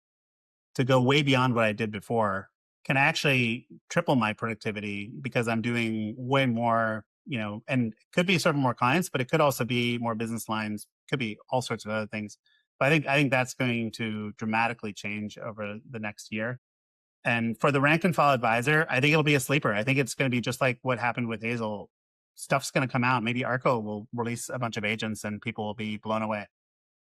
Speaker 4: to go way beyond what I did before? Can I actually triple my productivity because I'm doing way more, and it could be serving more clients, but it could also be more business lines, could be all sorts of other things. But I think that's going to dramatically change over the next year. And for the rank and file advisor, I think it'll be a sleeper. I think it's going to be just like what happened with Hazel. Stuff's going to come out. Maybe Arco will release a bunch of agents and people will be blown away.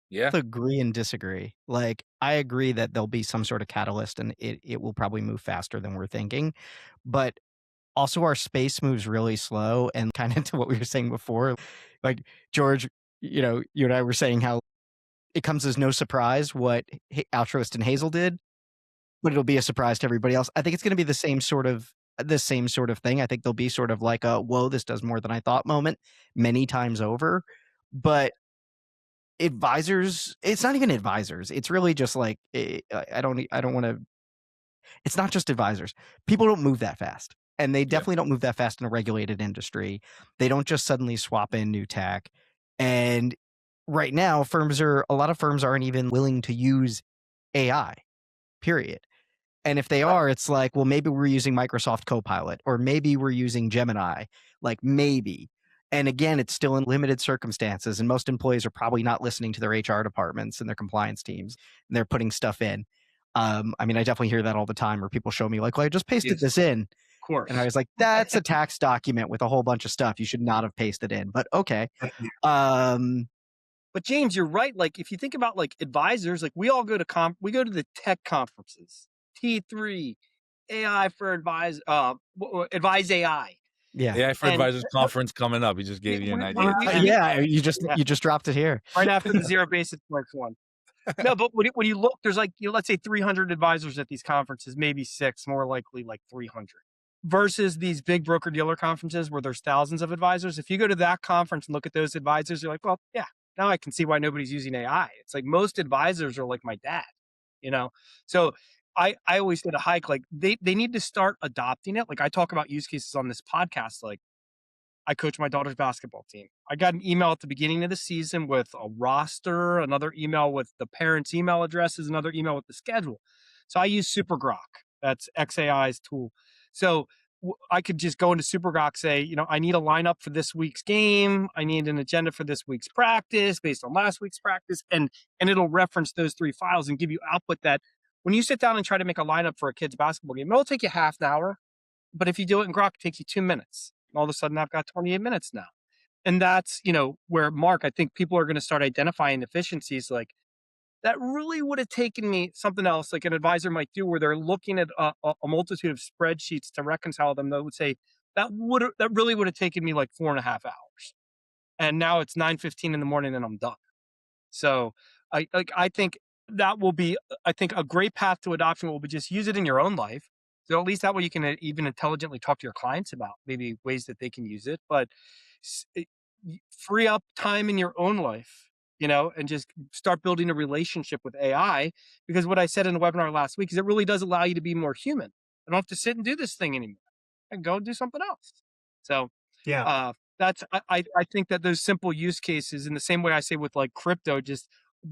Speaker 1: Yeah.
Speaker 2: Agree and disagree. I agree that there'll be some sort of catalyst and it will probably move faster than we're thinking. But also our space moves really slow, and kind of to what we were saying before, George, you and I were saying how it comes as no surprise what Altruist and Hazel did, but it'll be a surprise to everybody else. I think it's going to be the same sort of thing. I think there'll be sort of like a, whoa, this does more than I thought moment many times over. But advisors, it's not even advisors. It's really just I don't want to, it's not just advisors. People don't move that fast. And they definitely don't move that fast in a regulated industry. They don't just suddenly swap in new tech. And right now, a lot of firms aren't even willing to use AI, period. And if they are, it's like, well, maybe we're using Microsoft Copilot, or maybe we're using Gemini, maybe. And again, it's still in limited circumstances. And most employees are probably not listening to their HR departments and their compliance teams, and they're putting stuff in. I definitely hear that all the time where people show me well, I just pasted this in.
Speaker 3: Of course.
Speaker 2: And I was like, that's a tax document with a whole bunch of stuff. You should not have pasted in, but okay.
Speaker 3: But James, you're right. If you think about advisors, we all go to we go to the tech conferences, T3, AI for Advise AI.
Speaker 2: Yeah.
Speaker 1: AI for
Speaker 3: And
Speaker 1: Advisors conference coming up. He just gave you an idea.
Speaker 2: Yeah, you just dropped it here.
Speaker 3: right after the zero basis points one. No, but when you look, there's like, let's say 300 advisors at these conferences, maybe 6, more likely like 300. Versus these big broker dealer conferences where there's thousands of advisors. If you go to that conference and look at those advisors, you're like, well, yeah, now I can see why nobody's using AI. It's like most advisors are like my dad, you know? So I always did a Haik, like they need to start adopting it. Like I talk about use cases on this podcast, like I coach my daughter's basketball team. I got an email at the beginning of the season with a roster, another email with the parents' email addresses, another email with the schedule. So I use SuperGrok. That's XAI's tool. So I could just go into SuperGrok, say, I need a lineup for this week's game. I need an agenda for this week's practice based on last week's practice. And it'll reference those 3 files and give you output that when you sit down and try to make a lineup for a kid's basketball game, it'll take you half an hour. But if you do it in Grok, it takes you 2 minutes. And all of a sudden, I've got 28 minutes now. And that's, where Mark, I think people are going to start identifying efficiencies like that really would have taken me something else like an advisor might do where they're looking at a multitude of spreadsheets to reconcile them that would say that really would have taken me like 4.5 hours. And now it's 9:15 in the morning and I'm done. So I think that will be, I think a great path to adoption will be just use it in your own life. So at least that way you can even intelligently talk to your clients about maybe ways that they can use it, but free up time in your own life, and just start building a relationship with AI. Because what I said in the webinar last week is it really does allow you to be more human. I don't have to sit and do this thing anymore. I can go and do something else. So
Speaker 4: Yeah.
Speaker 3: that's, I think that those simple use cases in the same way I say with like crypto, just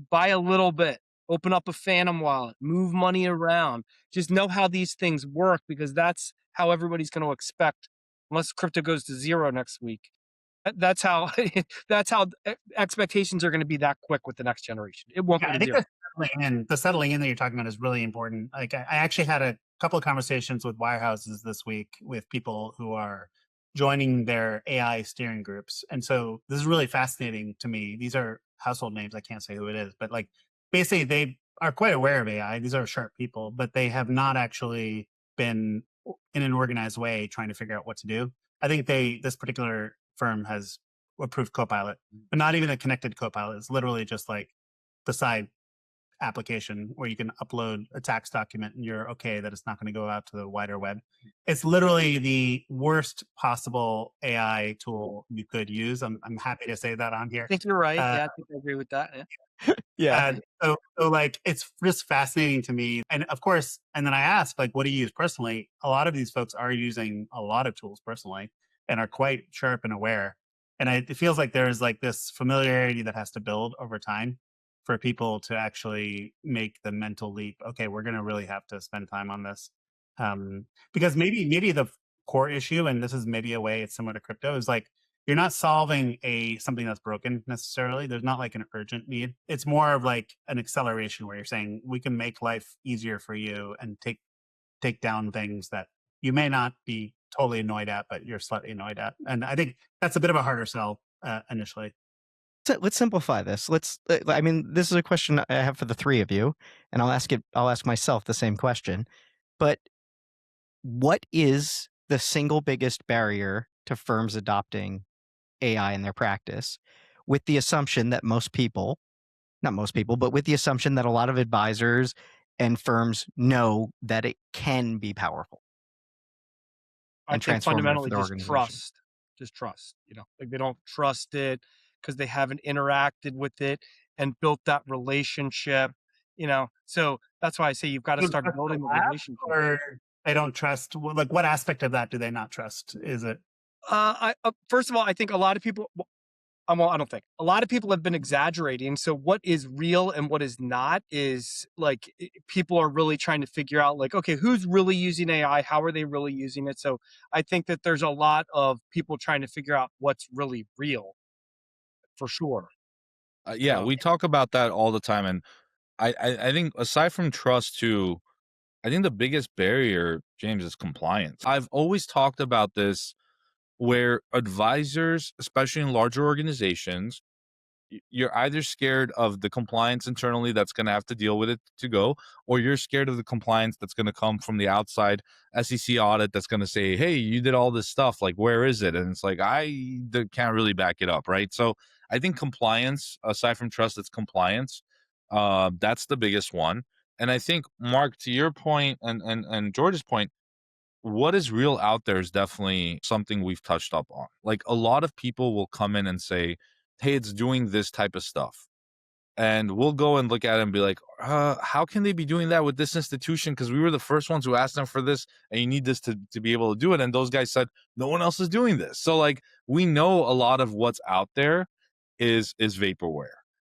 Speaker 3: buy a little bit, open up a Phantom wallet, move money around, just know how these things work because that's how everybody's going to expect unless crypto goes to zero next week. That's how that's how expectations are going to be that quick with the next generation. It won't
Speaker 4: Yeah,
Speaker 3: go
Speaker 4: I
Speaker 3: to
Speaker 4: think
Speaker 3: zero.
Speaker 4: the settling in that you're talking about is really important. Like I actually had a couple of conversations with wirehouses this week with people who are joining their AI steering groups. And so this is really fascinating to me. These are household names. I can't say who it is, but like basically they are quite aware of AI. These are sharp people, but they have not actually been in an organized way trying to figure out what to do. I think this particular firm has approved Copilot, but not even a connected Copilot. It's literally just like the side application where you can upload a tax document and you're okay that it's not going to go out to the wider web. It's literally the worst possible AI tool you could use. I'm happy to say that on here.
Speaker 3: I think you're right. Yeah, I think I agree with that.
Speaker 2: Yeah. Yeah.
Speaker 4: So like it's just fascinating to me. And of course, and then I asked, like, what do you use personally? A lot of these folks are using a lot of tools personally and are quite sharp and aware. And it feels like there's like this familiarity that has to build over time for people to actually make the mental leap. Okay, we're going to really have to spend time on this. Because maybe the core issue, and this is maybe a way it's similar to crypto, is like you're not solving something that's broken necessarily. There's not like an urgent need. It's more of like an acceleration where you're saying we can make life easier for you and take down things that you may not be totally annoyed at, but you're slightly annoyed at. And I think that's a bit of a harder sell initially.
Speaker 2: Let's simplify this. This is a question I have for the three of you, and I'll ask myself the same question. But what is the single biggest barrier to firms adopting AI in their practice with the assumption that not most people, but with the assumption that a lot of advisors and firms know that it can be powerful and
Speaker 3: I think
Speaker 2: transformative
Speaker 3: fundamentally
Speaker 2: for their
Speaker 3: just
Speaker 2: organization?
Speaker 3: trust, like they don't trust it because they haven't interacted with it and built that relationship, so that's why I say you've got to start building the relationship.
Speaker 4: Or they don't trust, like what aspect of that do they not trust? Is it?
Speaker 3: First of all, I think a lot of people, I don't think a lot of people have been exaggerating. So what is real and what is not is like people are really trying to figure out like, okay, who's really using AI? How are they really using it? So I think that there's a lot of people trying to figure out what's really real for sure.
Speaker 1: Yeah, we talk about that all the time. And I think aside from trust too, I think the biggest barrier, James, is compliance. I've always talked about this where advisors, especially in larger organizations, you're either scared of the compliance internally that's going to have to deal with it to go, or you're scared of the compliance that's going to come from the outside SEC audit that's going to say, hey, you did all this stuff, like, where is it? And it's like, can't really back it up, right? So I think compliance, aside from trust, it's compliance. That's the biggest one. And I think, Mark, to your point and George's point, what is real out there is definitely something we've touched up on. Like, a lot of people will come in and say, hey, it's doing this type of stuff. And we'll go and look at it and be like, how can they be doing that with this institution? Because we were the first ones who asked them for this, and you need this to be able to do it. And those guys said, no one else is doing this. So, like, we know a lot of what's out there is vaporware.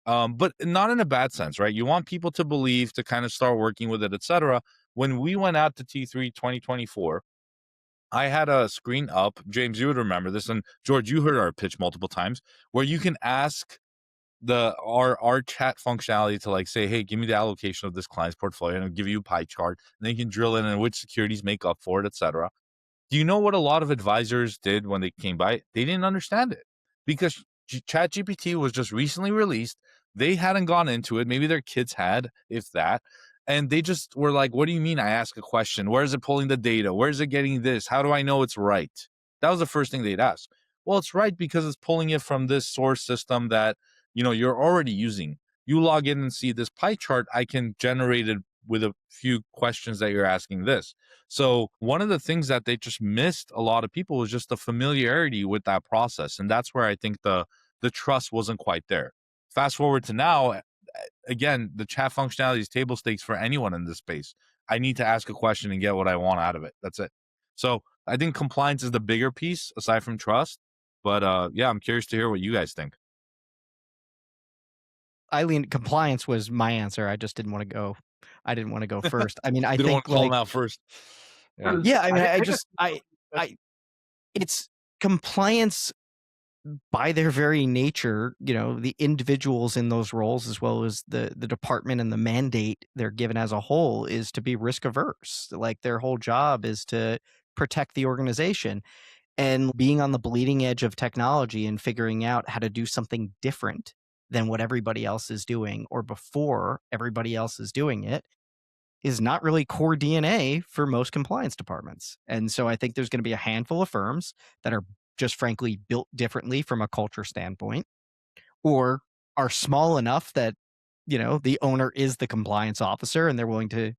Speaker 1: But not in a bad sense, right? You want people to believe, to kind of start working with it, etc. When we went out to T3 2024, I had a screen up. James, you would remember this, and George, you heard our pitch multiple times, where you can ask our chat functionality to, like, say, hey, give me the allocation of this client's portfolio, and it'll give you a pie chart, and then you can drill in which securities make up for it, etc. Do you know what a lot of advisors did when they came by? They didn't understand it, because ChatGPT was just recently released. They hadn't gone into it. Maybe their kids had, if that. And they just were like, what do you mean I ask a question? Where is it pulling the data? Where is it getting this? How do I know it's right? That was the first thing they'd ask. Well, it's right because it's pulling it from this source system that, you're already using. You log in and see this pie chart. I can generate it with a few questions that you're asking this. So one of the things that they just missed, a lot of people, was just the familiarity with that process. And that's where I think the trust wasn't quite there. Fast forward to now, again, the chat functionality is table stakes for anyone in this space. I need to ask a question and get what I want out of it. That's it. So I think compliance is the bigger piece aside from trust. But yeah, I'm curious to hear what you guys think.
Speaker 2: Eileen, compliance was my answer. I just didn't want to go. I didn't want to go first. I mean, I
Speaker 1: Didn't
Speaker 2: think,
Speaker 1: want to call
Speaker 2: like,
Speaker 1: him out first.
Speaker 2: yeah. I mean, it's compliance by their very nature. The individuals in those roles, as well as the department and the mandate they're given as a whole, is to be risk averse. Like, their whole job is to protect the organization, and being on the bleeding edge of technology and figuring out how to do something different than what everybody else is doing, or before everybody else is doing it, is not really core DNA for most compliance departments. And so I think there's going to be a handful of firms that are just frankly built differently from a culture standpoint, or are small enough that, the owner is the compliance officer and they're willing to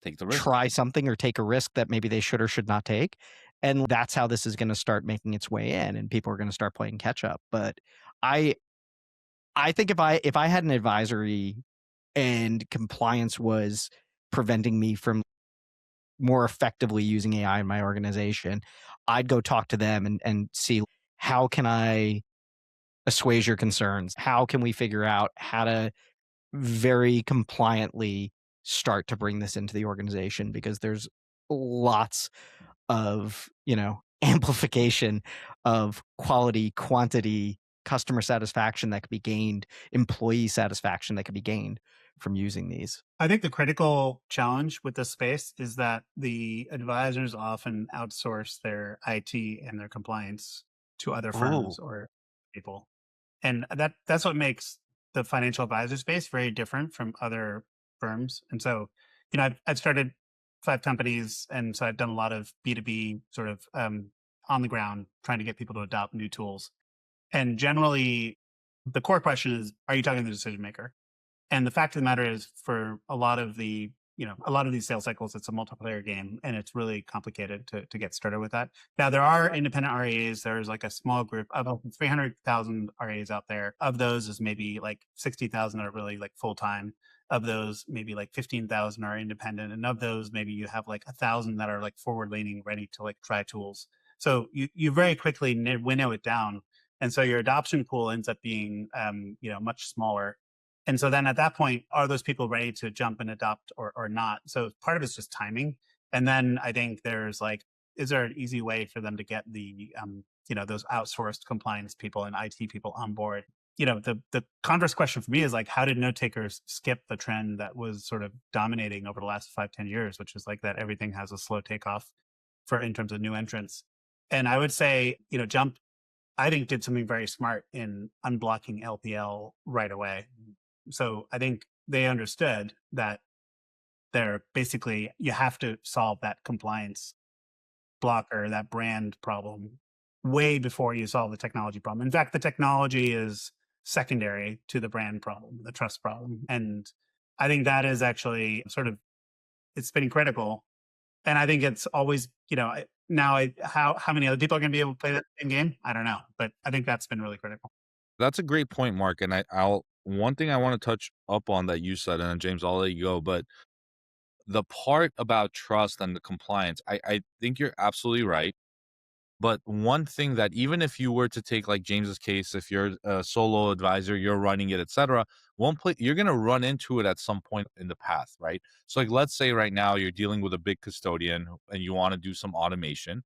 Speaker 1: take the risk,
Speaker 2: try something or take a risk that maybe they should or should not take. And that's how this is going to start making its way in, and people are going to start playing catch up. But I think if I had an advisory and compliance was preventing me from more effectively using AI in my organization, I'd go talk to them and see, how can I assuage your concerns? How can we figure out how to very compliantly start to bring this into the organization? Because there's lots of, amplification of quality, quantity, customer satisfaction that could be gained, employee satisfaction that could be gained from using these.
Speaker 4: I think the critical challenge with this space is that the advisors often outsource their IT and their compliance to other firms or people. And that's what makes the financial advisor space very different from other firms. And so, I've started 5 companies, and so I've done a lot of B2B sort of on the ground, trying to get people to adopt new tools. And generally, the core question is, are you talking to the decision maker? And the fact of the matter is, for a lot of the, a lot of these sales cycles, it's a multiplayer game, and it's really complicated to get started with that. Now, there are independent RAs. There's like a small group of 300,000 RAs out there. Of those is maybe like 60,000 are really like full-time. Of those, maybe like 15,000 are independent. And of those, maybe you have like 1,000 that are like forward-leaning, ready to like try tools. So you very quickly winnow it down. And so your adoption pool ends up being, much smaller. And so then at that point, are those people ready to jump and adopt or not? So part of it's just timing. And then I think there's like, is there an easy way for them to get the, those outsourced compliance people and IT people on board? The converse question for me is like, how did note takers skip the trend that was sort of dominating over the last 5-10 years, which is like that everything has a slow takeoff in terms of new entrants? And I would say, jump I think did something very smart in unblocking LPL right away. So I think they understood that they're basically, you have to solve that compliance blocker, that brand problem, way before you solve the technology problem. In fact, the technology is secondary to the brand problem, the trust problem. And I think that is actually sort of, it's been critical. And I think it's always, how many other people are going to be able to play that same game? I don't know. But I think that's been really critical.
Speaker 1: That's a great point, Mark. And I'll one thing I want to touch up on that you said, and then James, I'll let you go. But the part about trust and the compliance, I think you're absolutely right. But one thing that even if you were to take like James's case, if you're a solo advisor, you're running it, etc., you're gonna run into it at some point in the path, right? So like let's say right now you're dealing with a big custodian and you want to do some automation.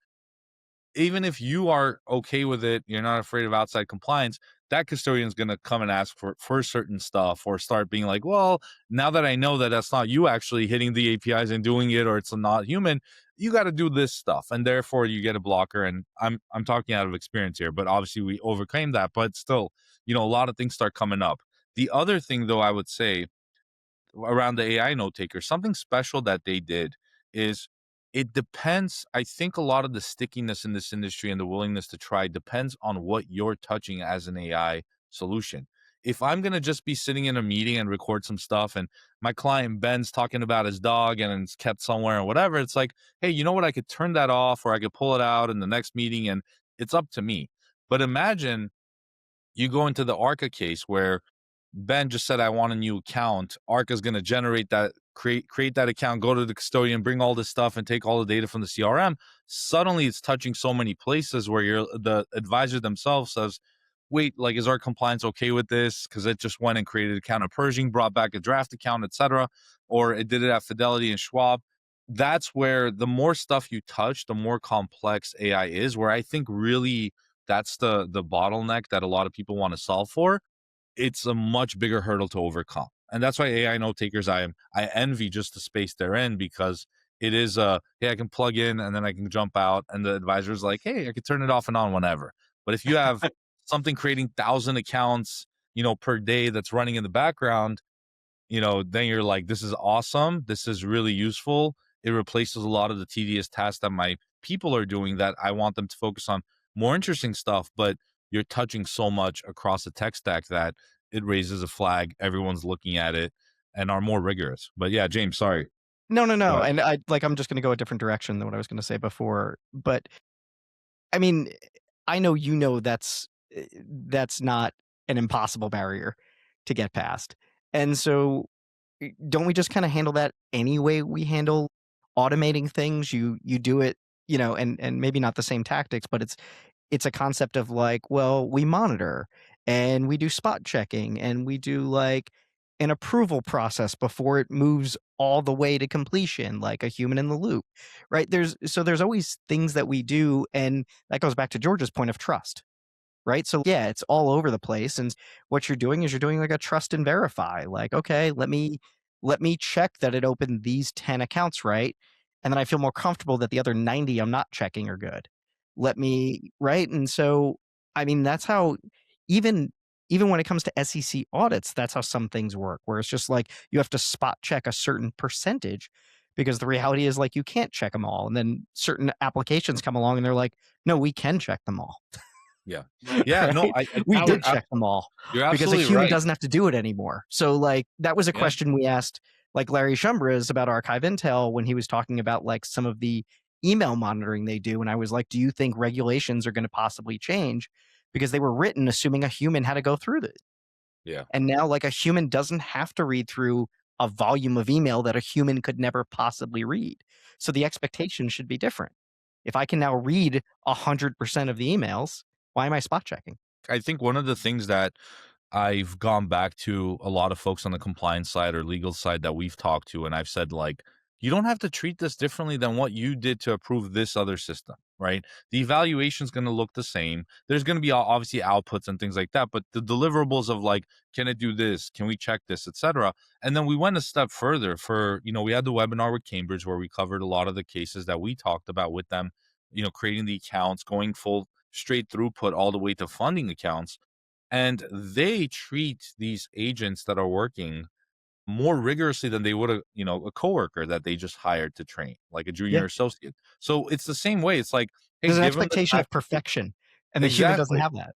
Speaker 1: Even if you are okay with it, you're not afraid of outside compliance, that custodian is going to come and ask for certain stuff or start being like, well, now that I know that that's not you actually hitting the APIs and doing it, or it's not human, you got to do this stuff. And therefore you get a blocker. And I'm talking out of experience here, but obviously we overcame that, but still, a lot of things start coming up. The other thing though, I would say around the AI note taker, something special that they did is it depends. I think a lot of the stickiness in this industry and the willingness to try depends on what you're touching as an AI solution. If I'm going to just be sitting in a meeting and record some stuff and my client Ben's talking about his dog and it's kept somewhere or whatever, it's like, hey, you know what? I could turn that off or I could pull it out in the next meeting and it's up to me. But imagine you go into the Arca case where Ben just said, I want a new account. Arca is going to generate that, create that account, go to the custodian, bring all this stuff and take all the data from the CRM. Suddenly it's touching so many places where the advisor themselves says, wait, like, is our compliance okay with this? Because it just went and created an account of Pershing, brought back a draft account, etc. Or it did it at Fidelity and Schwab. That's where the more stuff you touch, the more complex AI is, where I think really that's the bottleneck that a lot of people want to solve for. It's a much bigger hurdle to overcome. And that's why AI note takers, I envy just the space they're in, because it is hey, I can plug in and then I can jump out. And the advisor's like, hey, I can turn it off and on whenever. But if you have something creating 1,000 accounts, per day that's running in the background, then you're like, this is awesome. This is really useful. It replaces a lot of the tedious tasks that my people are doing that I want them to focus on more interesting stuff. But you're touching so much across the tech stack that it raises a flag. Everyone's looking at it and are more rigorous. But yeah, James, sorry.
Speaker 2: No. And I'm just going to go a different direction than what I was going to say before. But I mean, I know that's not an impossible barrier to get past. And so don't we just kind of handle that any way we handle automating things? You do it, and maybe not the same tactics, but it's a concept of like, well, we monitor and we do spot checking and we do like an approval process before it moves all the way to completion, like a human in the loop, right? There's always things that we do. And that goes back to George's point of trust, right? So yeah, it's all over the place. And what you're doing is you're doing like a trust and verify, like, okay, let me check that it opened these 10 accounts, right? And then I feel more comfortable that the other 90 I'm not checking are good. Right? And so, I mean, that's how even when it comes to SEC audits, that's how some things work, where it's just like you have to spot check a certain percentage because the reality is like you can't check them all. And then certain applications come along and they're like, no, we can check them all.
Speaker 1: Yeah. Yeah.
Speaker 2: Right?
Speaker 1: No,
Speaker 2: we did check them all
Speaker 1: you're
Speaker 2: because
Speaker 1: absolutely
Speaker 2: a human
Speaker 1: right.
Speaker 2: doesn't have to do it anymore. So like that was a question we asked like Larry Shumbras about Archive Intel when he was talking about like some of the email monitoring they do. And I was like, do you think regulations are going to possibly change? Because they were written assuming a human had to go through this.
Speaker 1: Yeah.
Speaker 2: And now like a human doesn't have to read through a volume of email that a human could never possibly read. So the expectation should be different. If I can now read 100% of the emails, why am I spot checking?
Speaker 1: I think one of the things that I've gone back to a lot of folks on the compliance side or legal side that we've talked to, and I've said, like, you don't have to treat this differently than what you did to approve this other system, right? The evaluation is going to look the same. There's going to be obviously outputs and things like that, but the deliverables of like, can it do this? Can we check this, etc. And then we went a step further for, we had the webinar with Cambridge where we covered a lot of the cases that we talked about with them, creating the accounts, going full straight throughput all the way to funding accounts. And they treat these agents that are working more rigorously than they would a coworker that they just hired to train, like a junior
Speaker 2: Yeah.
Speaker 1: associate. So it's the same way. It's like, hey,
Speaker 2: There's an
Speaker 1: give them the
Speaker 2: expectation
Speaker 1: time.
Speaker 2: of perfection, and the human doesn't
Speaker 1: Exactly.
Speaker 2: have that.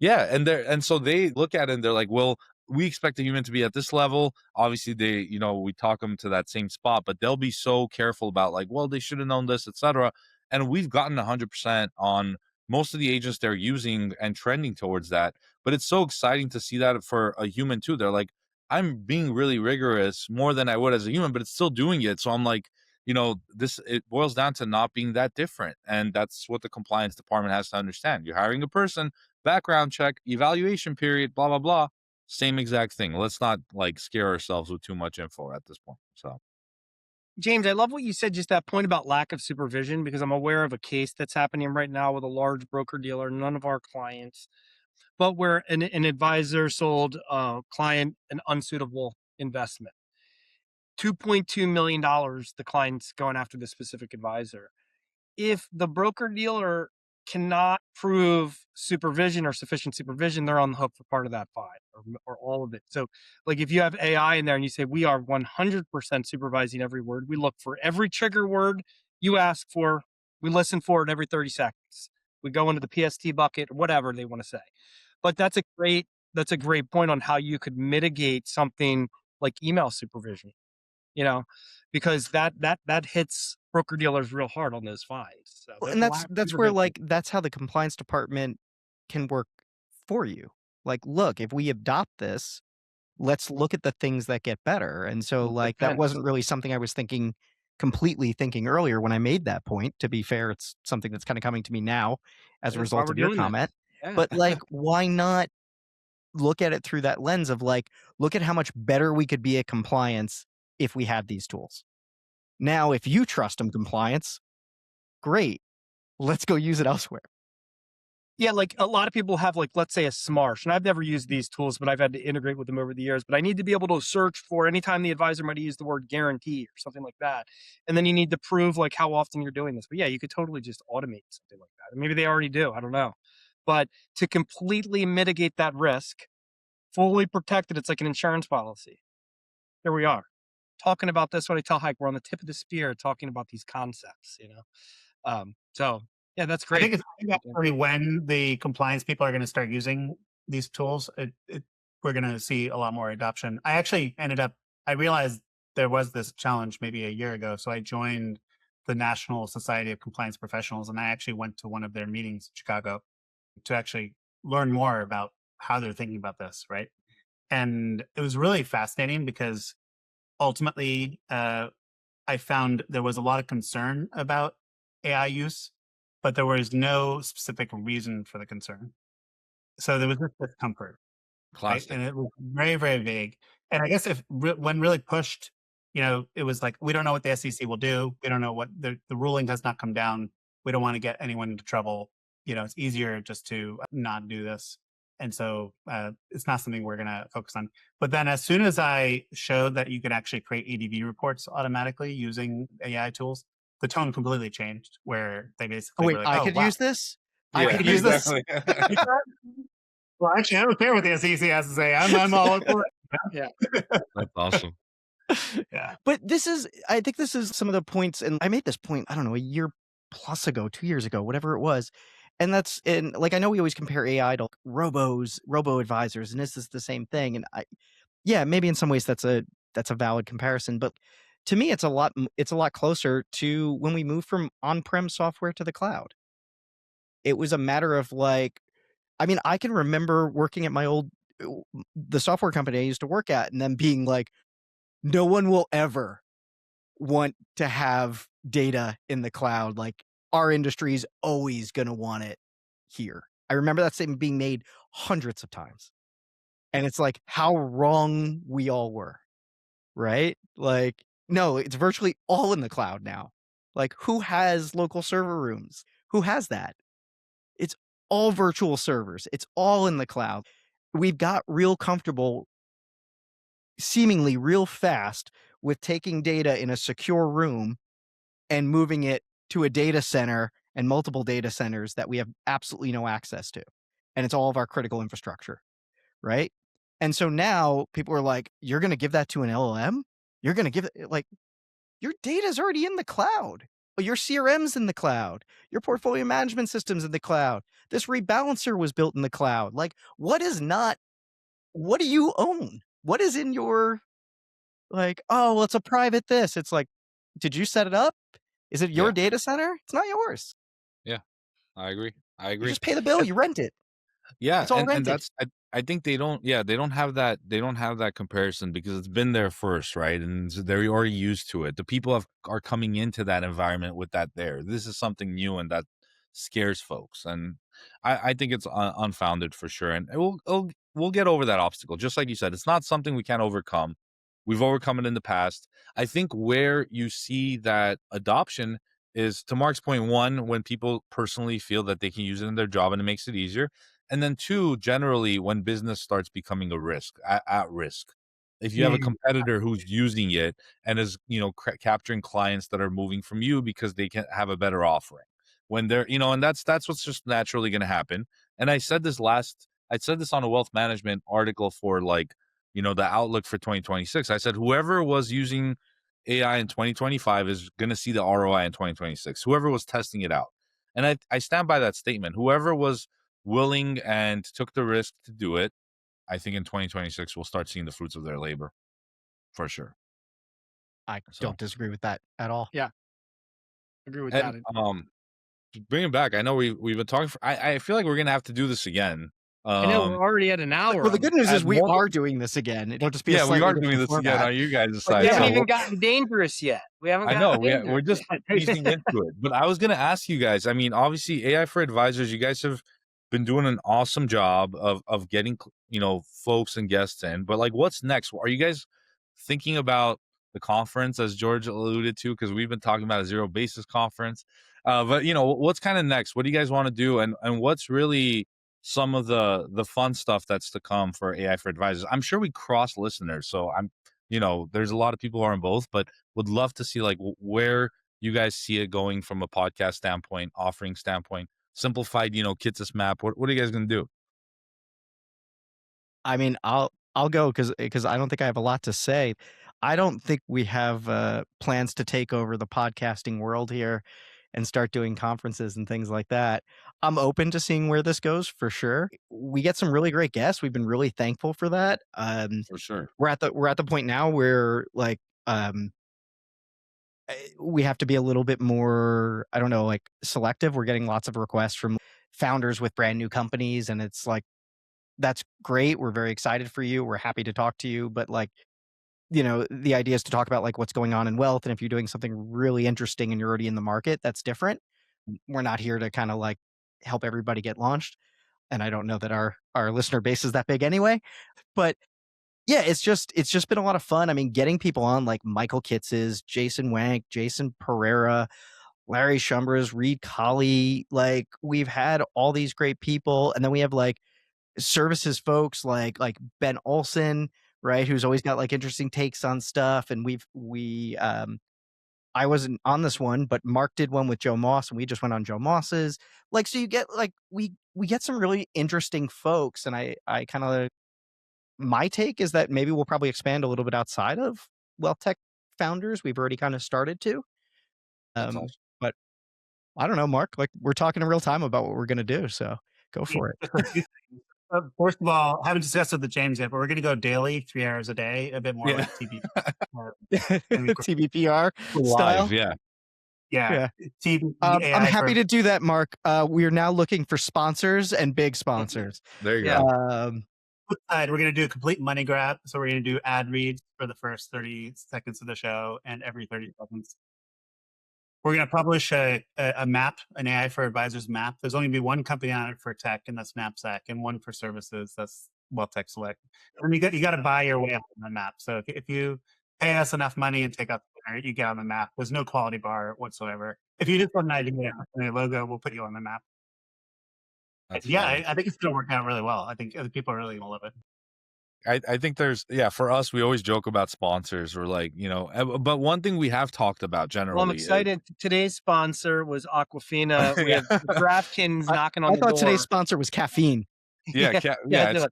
Speaker 1: Yeah, and so they look at it and they're like, well, we expect a human to be at this level. Obviously, they, we talk them to that same spot, but they'll be so careful about like, well, they should have known this, etc. And we've gotten 100% on most of the agents they're using and trending towards that. But it's so exciting to see that for a human too. They're like, I'm being really rigorous more than I would as a human, but it's still doing it. So I'm like, it boils down to not being that different. And that's what the compliance department has to understand. You're hiring a person, background check, evaluation period, blah, blah, blah. Same exact thing. Let's not like scare ourselves with too much info at this point. So,
Speaker 3: James, I love what you said, just that point about lack of supervision, because I'm aware of a case that's happening right now with a large broker dealer, none of our clients, but where an advisor sold a client an unsuitable investment. $2.2 million, the client's going after this specific advisor. If the broker dealer cannot prove supervision or sufficient supervision, they're on the hook for part of that fine or all of it. So like if you have AI in there and you say, we are 100% supervising every word, we look for every trigger word you ask for, we listen for it every 30 seconds. We go into the PST bucket, whatever they want to say. But that's a great point on how you could mitigate something like email supervision, because that hits broker dealers real hard on those fines. So
Speaker 2: Well, and that's where like that's how the compliance department can work for you. Like, look, if we adopt this, let's look at the things that get better. And so like that wasn't really something I was completely thinking earlier when I made that point. To be fair, it's something that's kind of coming to me now as a result of your comment.
Speaker 3: Yeah.
Speaker 2: But like, why not look at it through that lens of like, look at how much better we could be at compliance if we had these tools. Now, if you trust them compliance, great. Let's go use it elsewhere.
Speaker 3: Yeah, like a lot of people have like, let's say a Smarsh, and I've never used these tools, but I've had to integrate with them over the years. But I need to be able to search for anytime the advisor might use the word guarantee or something like that. And then you need to prove like how often you're doing this. But yeah, you could totally just automate something like that. And maybe they already do. I don't know. But to completely mitigate that risk, fully protected, it's like an insurance policy. Here we are talking about this. What I tell Haik, we're on the tip of the spear talking about these concepts, So yeah, that's great.
Speaker 4: I think it's actually when the compliance people are going to start using these tools, we're going to see a lot more adoption. I actually I realized there was this challenge maybe a year ago. So I joined the National Society of Compliance Professionals, and I actually went to one of their meetings in Chicago to actually learn more about how they're thinking about this, right? And it was really fascinating because ultimately, I found there was a lot of concern about AI use, but there was no specific reason for the concern. So there was just discomfort, right? And it was very, very vague. And I guess when really pushed, it was like, we don't know what the SEC will do. We don't know what the ruling has not come down. We don't want to get anyone into trouble. It's easier just to not do this. And so it's not something we're going to focus on. But then as soon as I showed that you could actually create ADV reports automatically using AI tools, the tone completely changed, where they basically were like,
Speaker 2: I could use this?
Speaker 1: I could use this?
Speaker 4: Well, actually, I don't care what the SEC has to say. I'm all for it.
Speaker 3: Yeah.
Speaker 1: That's awesome.
Speaker 4: Yeah.
Speaker 2: But I think this is some of the points, and I made this point, I don't know, a year plus ago, 2 years ago, whatever it was. And like, I know we always compare AI to robo advisors, and this is the same thing. And maybe in some ways that's a valid comparison, but to me, it's a lot closer to when we moved from on-prem software to the cloud. It was a matter of like, I mean, I can remember working at the software company I used to work at, and them being like, no one will ever want to have data in the cloud. Like, our industry is always going to want it here. I remember that statement being made hundreds of times. And it's like how wrong we all were, right? Like, no, it's virtually all in the cloud now. Like, who has local server rooms? Who has that? It's all virtual servers. It's all in the cloud. We've got real comfortable, seemingly real fast, with taking data in a secure room and moving it to a data center and multiple data centers that we have absolutely no access to. And it's all of our critical infrastructure, right? And so now people are like, you're going to give that to an LLM? You're going to give it, like, your data's already in the cloud. Your CRM's in the cloud. Your portfolio management system's in the cloud. This rebalancer was built in the cloud. Like, what do you own? What is in your, like, oh, well, it's a private this. It's like, did you set it up? Is it your data center? It's not yours.
Speaker 1: Yeah, I agree.
Speaker 2: You just pay the bill, you rent it.
Speaker 1: Yeah,
Speaker 2: It's all
Speaker 1: and
Speaker 2: rented.
Speaker 1: that's I think they don't have that comparison because it's been there first, right? And they're already used to it. The people are coming into that environment with that there. This is something new and that scares folks, and I think it's unfounded for sure. And we'll get over that obstacle, just like you said. It's not something we can't overcome. We've overcome it in the past. I think where you see that adoption is, to Mark's point, one, when people personally feel that they can use it in their job and it makes it easier. And then two, generally when business starts becoming a risk, at risk. If you have a competitor who's using it and is, capturing clients that are moving from you because they can have a better offering, when they're, and that's what's just naturally going to happen. And I said this on a wealth management article for the outlook for 2026. I said, whoever was using AI in 2025 is going to see the ROI in 2026. Whoever was testing it out. And I stand by that statement. Whoever was willing and took the risk to do it, I think in 2026 we'll start seeing the fruits of their labor, for sure.
Speaker 2: I don't disagree with that at all.
Speaker 3: Yeah, agree with that.
Speaker 1: Bring it back. I know we've been talking. I feel like we're gonna have to do this again.
Speaker 3: I know we're already at an hour.
Speaker 2: Well, the good news is we are doing this again. It'll just be
Speaker 1: we are doing this again on you guys' side.
Speaker 3: We haven't even gotten dangerous yet.
Speaker 1: I know we're just easing into it. But I was gonna ask you guys. I mean, obviously, AI for Advisors. You guys have been doing an awesome job of getting folks and guests in. But what's next? Are you guys thinking about the conference, as George alluded to? Because we've been talking about a zero basis conference. But what's kind of next? What do you guys want to do? And what's really some of the fun stuff that's to come for AI for Advisors? I'm sure we cross listeners, so there's a lot of people who are in both, but would love to see where you guys see it going from a podcast standpoint, offering standpoint, simplified, Kitsis map. What are you guys gonna do?
Speaker 2: I mean, I'll go because I don't think I have a lot to say. I don't think we have plans to take over the podcasting world here and start doing conferences and things like that. I'm open to seeing where this goes for sure. We get some really great guests. We've been really thankful for that.
Speaker 1: For sure.
Speaker 2: We're at the point now where we have to be a little bit more, I don't know, selective. We're getting lots of requests from founders with brand new companies, and it's like, that's great. We're very excited for you. We're happy to talk to you. But the idea is to talk about what's going on in wealth. And if you're doing something really interesting and you're already in the market, that's different. We're not here to kind of help everybody get launched. And I don't know that our listener base is that big anyway. But yeah, it's just been a lot of fun. I mean, getting people on like Michael Kitces, Jason Wank, Jason Pereira, Larry Shumbras, Reed Colley. We've had all these great people. And then we have services folks like Ben Olson, right, who's always got interesting takes on stuff. And I wasn't on this one, but Mark did one with Joe Moss, and we just went on Joe Moss's. So you get we get some really interesting folks. And I kind of, my take is that maybe we'll probably expand a little bit outside of wealth tech founders. We've already kind of started to.
Speaker 1: Awesome.
Speaker 2: But I don't know, Mark, we're talking in real time about what we're going to do. So go for it.
Speaker 4: First of all, haven't discussed with the James yet, but we're going to go daily, 3 hours a day, a bit more like
Speaker 2: TBPR style.
Speaker 4: Yeah.
Speaker 2: I'm happy to do that, Mark. We are now looking for sponsors and big sponsors.
Speaker 1: There you go.
Speaker 4: We're going to do a complete money grab. So we're going to do ad reads for the first 30 seconds of the show, and every 30 seconds we're going to publish a map, an AI for Advisors map. There's only going to be one company on it for tech, and that's Knapsack, and one for services, that's wealthtech Select. And you got to buy your way up on the map. So if you pay us enough money and take up dinner, you get on the map. There's no quality bar whatsoever. If you just want an idea and a logo, we'll put you on the map. I think it's going to work out really well. I think other people are really going to love it.
Speaker 1: I think there's, for us, we always joke about sponsors or like, but one thing we have talked about generally.
Speaker 3: Well, I'm excited. Today's sponsor was Aquafina. We have DraftKings knocking on the door.
Speaker 2: I thought today's sponsor was caffeine.
Speaker 1: It's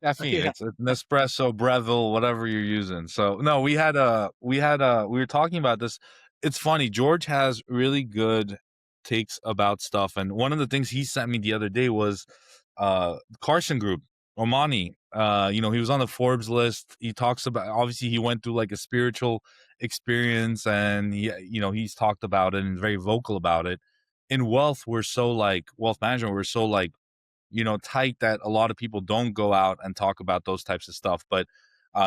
Speaker 1: caffeine. It's Nespresso, Breville, whatever you're using. So no, we were talking about this. It's funny. George has really good takes about stuff, and one of the things he sent me the other day was Carson Group, Omani. He was on the Forbes list. He talks about, obviously he went through like a spiritual experience, and he's talked about it and very vocal about it. In wealth management, we're so like, tight that a lot of people don't go out and talk about those types of stuff. But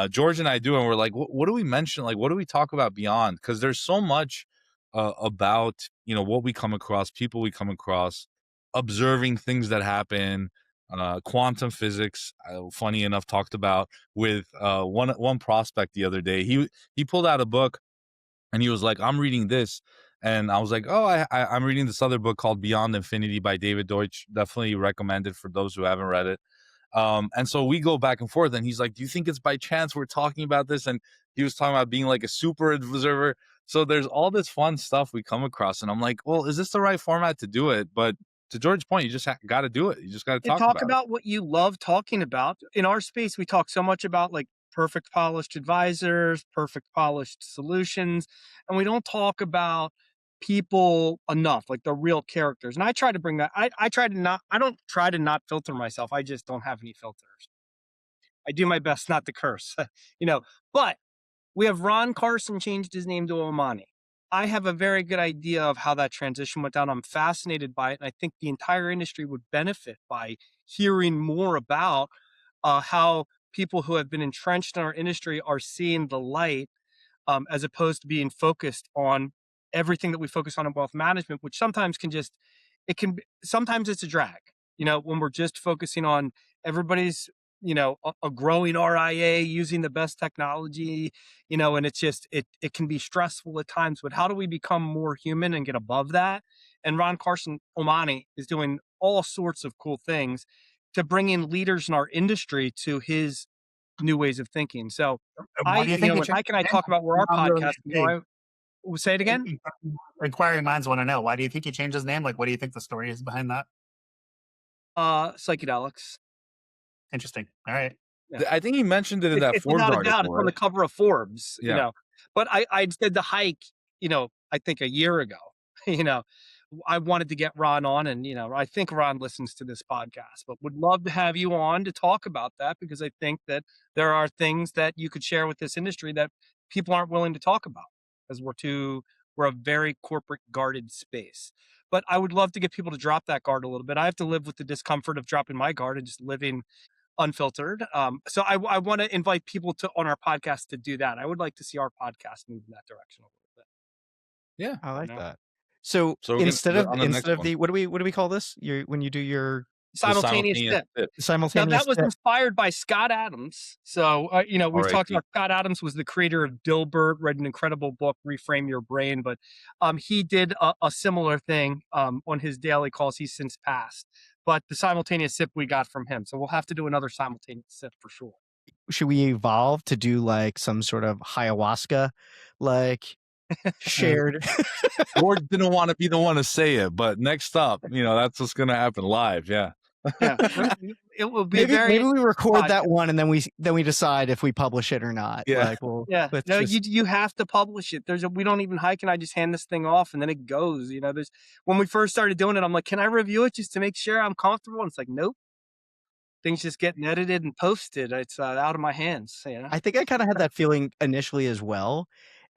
Speaker 1: George and I do, and we're like, what do we mention? Like, what do we talk about beyond? Because there's so much about, what we come across, people we come across, observing things that happen, quantum physics, funny enough, talked about with one prospect the other day. He pulled out a book and he was like, I'm reading this. And I was like, I'm reading this other book called Beyond Infinity by David Deutsch. Definitely recommended for those who haven't read it. And so we go back and forth, and he's like, do you think it's by chance we're talking about this? And he was talking about being like a super observer. So there's all this fun stuff we come across, and I'm like, well, is this the right format to do it? But to George's point, you just got to do it. You just got to talk
Speaker 3: about what you love talking about. In our space, we talk so much about like perfect polished advisors, perfect polished solutions, and we don't talk about people enough, like the real characters. And I try to bring that. I don't try to not filter myself. I just don't have any filters. I do my best not to curse, but we have Ron Carson changed his name to Omani. I have a very good idea of how that transition went down. I'm fascinated by it. And I think the entire industry would benefit by hearing more about how people who have been entrenched in our industry are seeing the light, as opposed to being focused on everything that we focus on in wealth management, which sometimes sometimes it's a drag, when we're just focusing on everybody's, a growing RIA using the best technology, and it's just, it can be stressful at times, but how do we become more human and get above that? And Ron Carson Omani is doing all sorts of cool things to bring in leaders in our industry to his new ways of thinking. So Mike and I talk about where our podcast, say it again.
Speaker 4: Inquiring minds want to know, why do you think he changed his name? Like, what do you think the story is behind that?
Speaker 3: Psychedelics.
Speaker 4: Interesting. All right.
Speaker 1: Yeah. I think he mentioned it in that Forbes article.
Speaker 3: Without a doubt, it's on the cover of Forbes. But I said the Haik, I think a year ago. I wanted to get Ron on, and I think Ron listens to this podcast, but would love to have you on to talk about that, because I think that there are things that you could share with this industry that people aren't willing to talk about, because we're a very corporate guarded space. But I would love to get people to drop that guard a little bit. I have to live with the discomfort of dropping my guard and just living unfiltered. So I want to invite people on our podcast to do that. I would like to see our podcast move in that direction a little bit.
Speaker 1: Yeah,
Speaker 2: I like that. So instead of the what do we call this? When you do your
Speaker 3: simultaneous sip.
Speaker 2: Simultaneous.
Speaker 3: Now that was inspired by Scott Adams. So we've talked about Scott Adams was the creator of Dilbert, read an incredible book, Reframe Your Brain. But he did a similar thing on his daily calls. He's since passed. But the simultaneous sip we got from him. So we'll have to do another simultaneous sip for sure.
Speaker 2: Should we evolve to do like some sort of ayahuasca, like shared?
Speaker 1: George didn't want to be the one to say it, but next up, that's what's going to happen live. Yeah.
Speaker 3: It will be
Speaker 2: maybe we record that one and then we decide if we publish it or not.
Speaker 1: Yeah.
Speaker 3: You have to publish it. We don't even Haik and I just hand this thing off and then it goes. When we first started doing it, I'm like, can I review it just to make sure I'm comfortable? And it's like, nope. Things just getting edited and posted. It's out of my hands.
Speaker 2: I think I kind of had that feeling initially as well.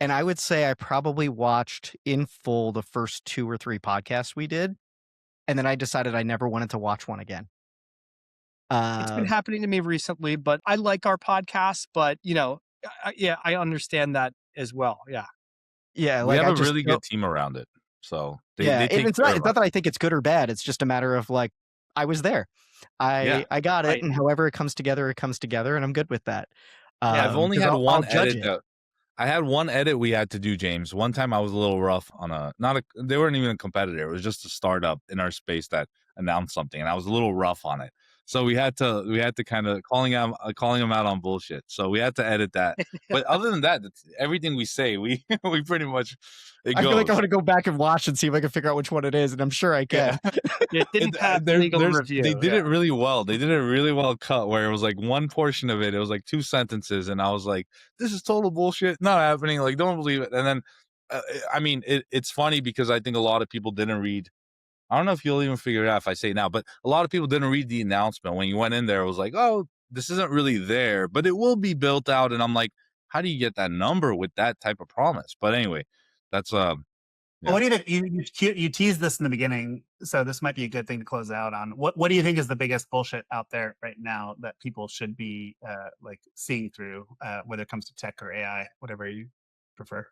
Speaker 2: And I would say I probably watched in full the first 2 or 3 podcasts we did. And then I decided I never wanted to watch one again.
Speaker 3: It's been happening to me recently, but I like our podcast. But, I understand that as well. Yeah.
Speaker 1: Yeah. We have a really good team around it. So
Speaker 2: it's not that I think it's good or bad. It's just a matter of like, I was there. I got it. And however it comes together, and I'm good with that.
Speaker 1: I've only had one edit. I had one edit we had to do, James. One time I was a little rough on they weren't even a competitor. It was just a startup in our space that announce something, and I was a little rough on it. So we had to kind of calling him out on bullshit. So we had to edit that. But other than that, everything we say, we pretty much
Speaker 2: I feel like I want to go back and watch and see if I can figure out which one it is, and I'm sure I can.
Speaker 3: It didn't pass legal review.
Speaker 1: They did it really well. They did it really well cut, where it was like one portion of it, it was like 2 sentences, and I was like, this is total bullshit, not happening, like don't believe it. And then I mean, it's funny because I think a lot of people didn't read. I don't know if you'll even figure it out if I say it now, but a lot of people didn't read the announcement. When you went in there, it was like, oh, this isn't really there, but it will be built out. And I'm like, how do you get that number with that type of promise? But anyway, that's
Speaker 4: Well, what do you think? You teased this in the beginning, so this might be a good thing to close out on. What do you think is the biggest bullshit out there right now that people should be like seeing through, whether it comes to tech or AI, whatever you prefer?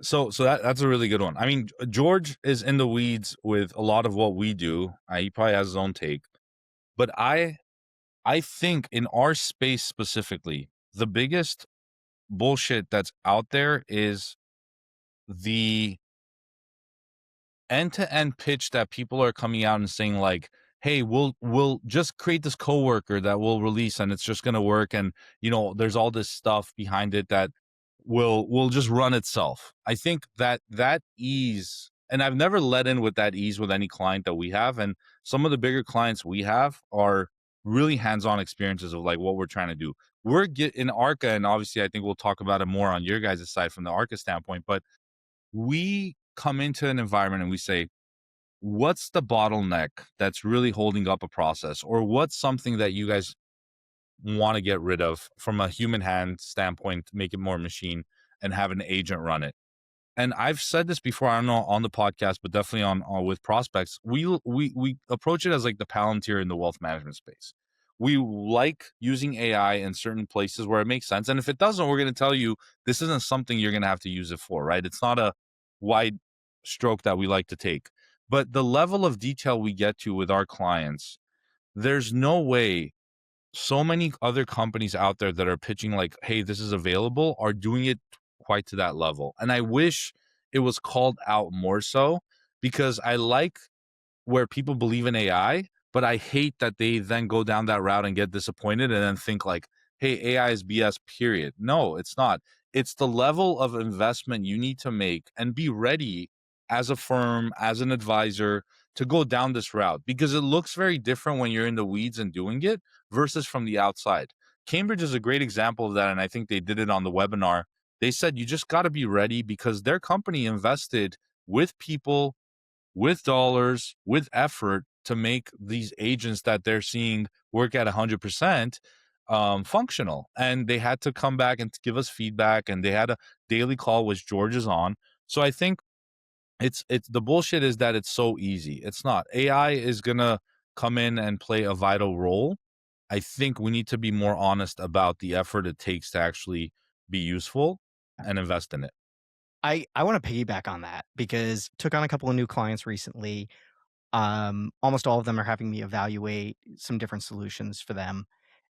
Speaker 1: So that's a really good one. I mean, George is in the weeds with a lot of what we do. He probably has his own take, but I think in our space specifically, the biggest bullshit that's out there is the end-to-end pitch that people are coming out and saying like, hey, we'll just create this coworker that we'll release and it's just going to work, and there's all this stuff behind it that will just run itself. I think that ease, and I've never let in with that ease with any client that we have, and some of the bigger clients we have are really hands-on experiences of like what we're trying to do. We're in Arca, and obviously I think we'll talk about it more on your guys' side from the Arca standpoint, but we come into an environment and we say, what's the bottleneck that's really holding up a process, or what's something that you guys want to get rid of from a human hand standpoint, make it more machine and have an agent run it. And I've said this before, I don't know on the podcast, but definitely on with prospects, we approach it as like the Palantir in the wealth management space. We like using AI in certain places where it makes sense, and if it doesn't, we're going to tell you this isn't something you're going to have to use it for, right? It's not a wide stroke that we like to take, but the level of detail we get to with our clients, there's no way so many other companies out there that are pitching like, hey, this is available, are doing it quite to that level. And I wish it was called out more so, because I like where people believe in AI, but I hate that they then go down that route and get disappointed and then think like, hey, AI is BS, period. No, it's not. It's the level of investment you need to make and be ready as a firm, as an advisor, to go down this route, because it looks very different when you're in the weeds and doing it versus from the outside. Cambridge is a great example of that, and I think they did it on the webinar. They said you just got to be ready because their company invested with people, with dollars, with effort to make these agents that they're seeing work at 100% functional. And they had to come back and give us feedback, and they had a daily call, which George is on. So I think it's the bullshit is that it's so easy. It's not. AI is gonna come in and play a vital role. I think we need to be more honest about the effort it takes to actually be useful and invest in it.
Speaker 2: I want to piggyback on that because took on a couple of new clients recently. Almost all of them are having me evaluate some different solutions for them.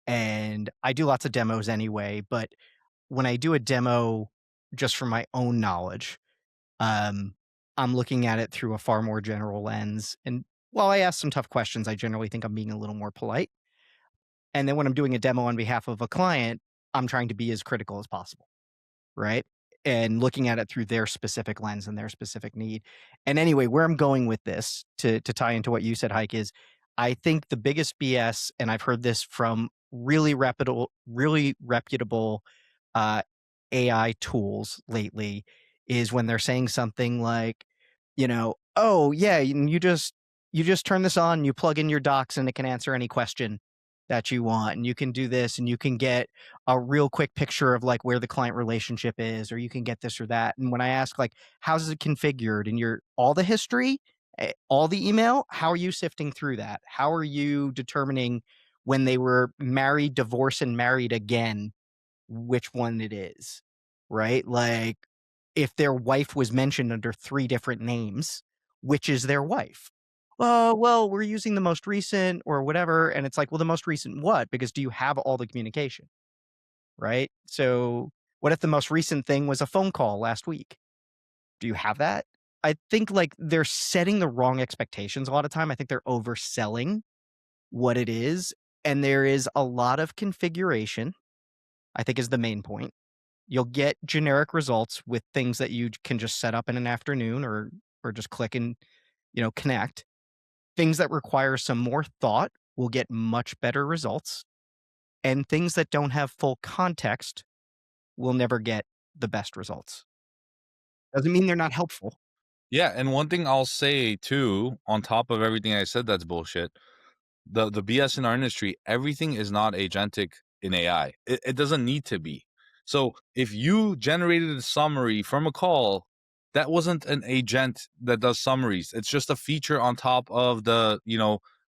Speaker 2: And I do lots of demos anyway, but when I do a demo just for my own knowledge, I'm looking at it through a far more general lens. And while I ask some tough questions, I generally think I'm being a little more polite. And then when I'm doing a demo on behalf of a client, I'm trying to be as critical as possible, right? And looking at it through their specific lens and their specific need. And anyway, where I'm going with this to tie into what you said, Haik, is I think the biggest BS, and I've heard this from really reputable AI tools lately, is when they're saying something like, oh yeah, you just turn this on, you plug in your docs, and it can answer any question that you want, and you can do this, and you can get a real quick picture of like where the client relationship is, or you can get this or that. And when I ask like, how's it configured, and all the history, all the email, how are you sifting through that? How are you determining when they were married, divorced, and married again, which one it is, right? Like if their wife was mentioned under 3 different names, which is their wife? Well, we're using the most recent or whatever. And it's like, well, the most recent what? Because do you have all the communication, right? So what if the most recent thing was a phone call last week? Do you have that? I think like they're setting the wrong expectations a lot of time. I think they're overselling what it is. And there is a lot of configuration, I think is the main point. You'll get generic results with things that you can just set up in an afternoon or just click and, connect. Things that require some more thought will get much better results. And things that don't have full context will never get the best results. Doesn't mean they're not helpful.
Speaker 1: Yeah, and one thing I'll say too, on top of everything I said that's bullshit, the BS in our industry, everything is not agentic in AI. It doesn't need to be. So if you generated a summary from a call, that wasn't an agent that does summaries. It's just a feature on top of the,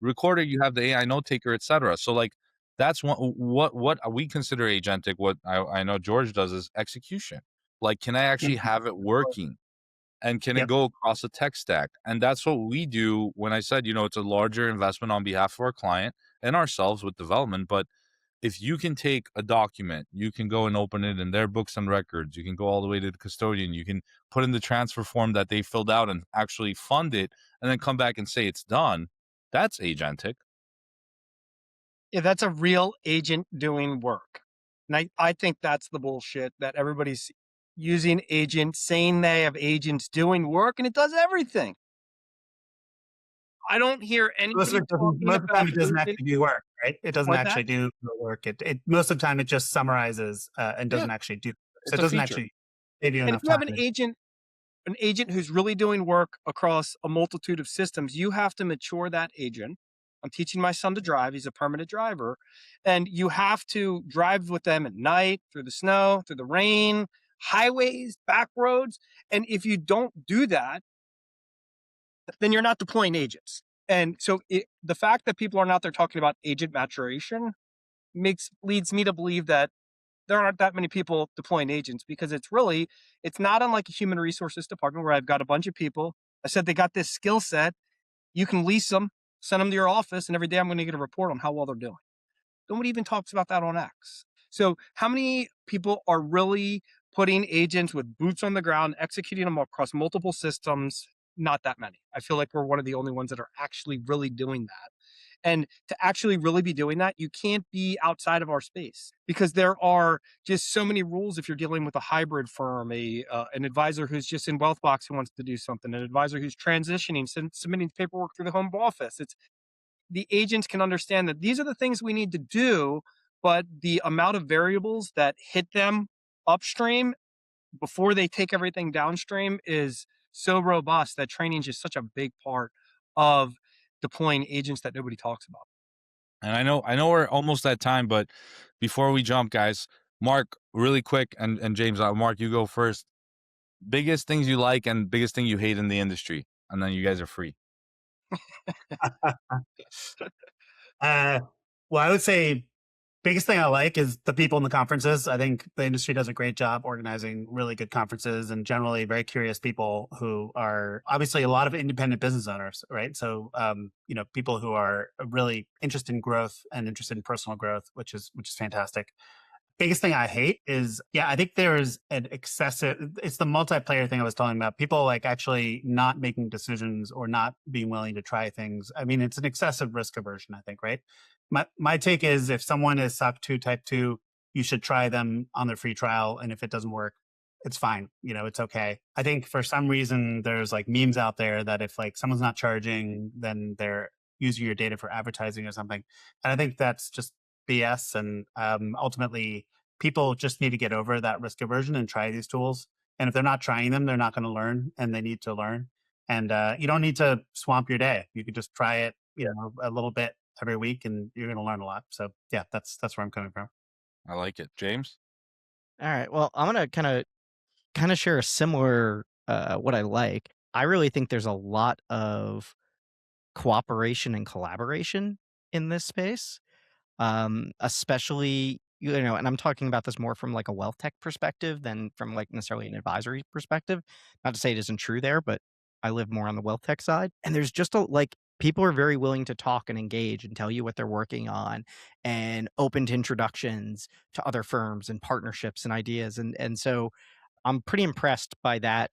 Speaker 1: recorder. You have the AI note taker, etc. So like that's what we consider agentic. What I know George does is execution. Like, can I actually have it working? And can it
Speaker 4: Yep.
Speaker 1: go across a tech stack? And that's what we do. When I said, it's a larger investment on behalf of our client and ourselves with development. But if you can take a document, you can go and open it in their books and records. You can go all the way to the custodian. You can put in the transfer form that they filled out and actually fund it, and then come back and say it's done. That's agentic.
Speaker 3: Yeah, that's a real agent doing work. And I think that's the bullshit that everybody's using agents, saying they have agents doing work, and it does everything. I don't hear
Speaker 4: Most
Speaker 3: anybody
Speaker 4: of the
Speaker 3: talking
Speaker 4: most of the time,
Speaker 3: about
Speaker 4: it doesn't
Speaker 3: agent.
Speaker 4: actually do work, right? It doesn't
Speaker 3: What's that?
Speaker 4: actually do the work. It most of the time it just summarizes and doesn't actually do. So
Speaker 1: It's
Speaker 4: it
Speaker 1: a
Speaker 4: doesn't
Speaker 1: feature.
Speaker 4: actually save you
Speaker 3: And
Speaker 4: enough
Speaker 3: if you have
Speaker 4: time.
Speaker 3: an agent who's really doing work across a multitude of systems, you have to mature that agent. I'm teaching my son to drive. He's a permanent driver. And you have to drive with them at night, through the snow, through the rain, highways, back roads. And if you don't do that, then you're not deploying agents. And so the fact that people are not there talking about agent maturation leads me to believe that there aren't that many people deploying agents, because it's not unlike a human resources department where I've got a bunch of people. I said they got this skill set. You can lease them, send them to your office, and every day I'm going to get a report on how well they're doing. Nobody even talks about that on X. So how many people are really putting agents with boots on the ground, executing them across multiple systems? Not that many. I feel like we're one of the only ones that are actually really doing that. And to actually really be doing that, you can't be outside of our space, because there are just so many rules. If you're dealing with a hybrid firm, an advisor who's just in Wealthbox who wants to do something, an advisor who's transitioning, submitting paperwork through the home office, the agents can understand that these are the things we need to do, but the amount of variables that hit them upstream before they take everything downstream is so robust that training is just such a big part of deploying agents that nobody talks about.
Speaker 1: And I know we're almost at time, but before we jump, guys, Mark, really quick, and James, Mark, you go first. Biggest things you like and biggest thing you hate in the industry, and then you guys are free.
Speaker 4: Well, I would say biggest thing I like is the people in the conferences. I think the industry does a great job organizing really good conferences, and generally very curious people who are obviously a lot of independent business owners, right? So, people who are really interested in growth and interested in personal growth, which is fantastic. Biggest thing I hate is, I think there's an excessive, it's the multiplayer thing I was talking about. People like actually not making decisions or not being willing to try things. I mean, it's an excessive risk aversion, I think, right? My take is if someone is SOC 2 type 2, you should try them on their free trial. And if it doesn't work, it's fine. It's okay. I think for some reason, there's like memes out there that if like someone's not charging, then they're using your data for advertising or something. And I think that's just BS. And ultimately, people just need to get over that risk aversion and try these tools. And if they're not trying them, they're not going to learn, and they need to learn. And you don't need to swamp your day. You could just try it, a little bit every week, and you're going to learn a lot. So yeah, that's where I'm coming from.
Speaker 1: I like it, James.
Speaker 2: All right. Well, I'm gonna kind of share a similar what I like. I really think there's a lot of cooperation and collaboration in this space, especially and I'm talking about this more from like a wealth tech perspective than from like necessarily an advisory perspective. Not to say it isn't true there, but I live more on the wealth tech side, and there's just people are very willing to talk and engage and tell you what they're working on, and open to introductions to other firms and partnerships and ideas, and so I'm pretty impressed by that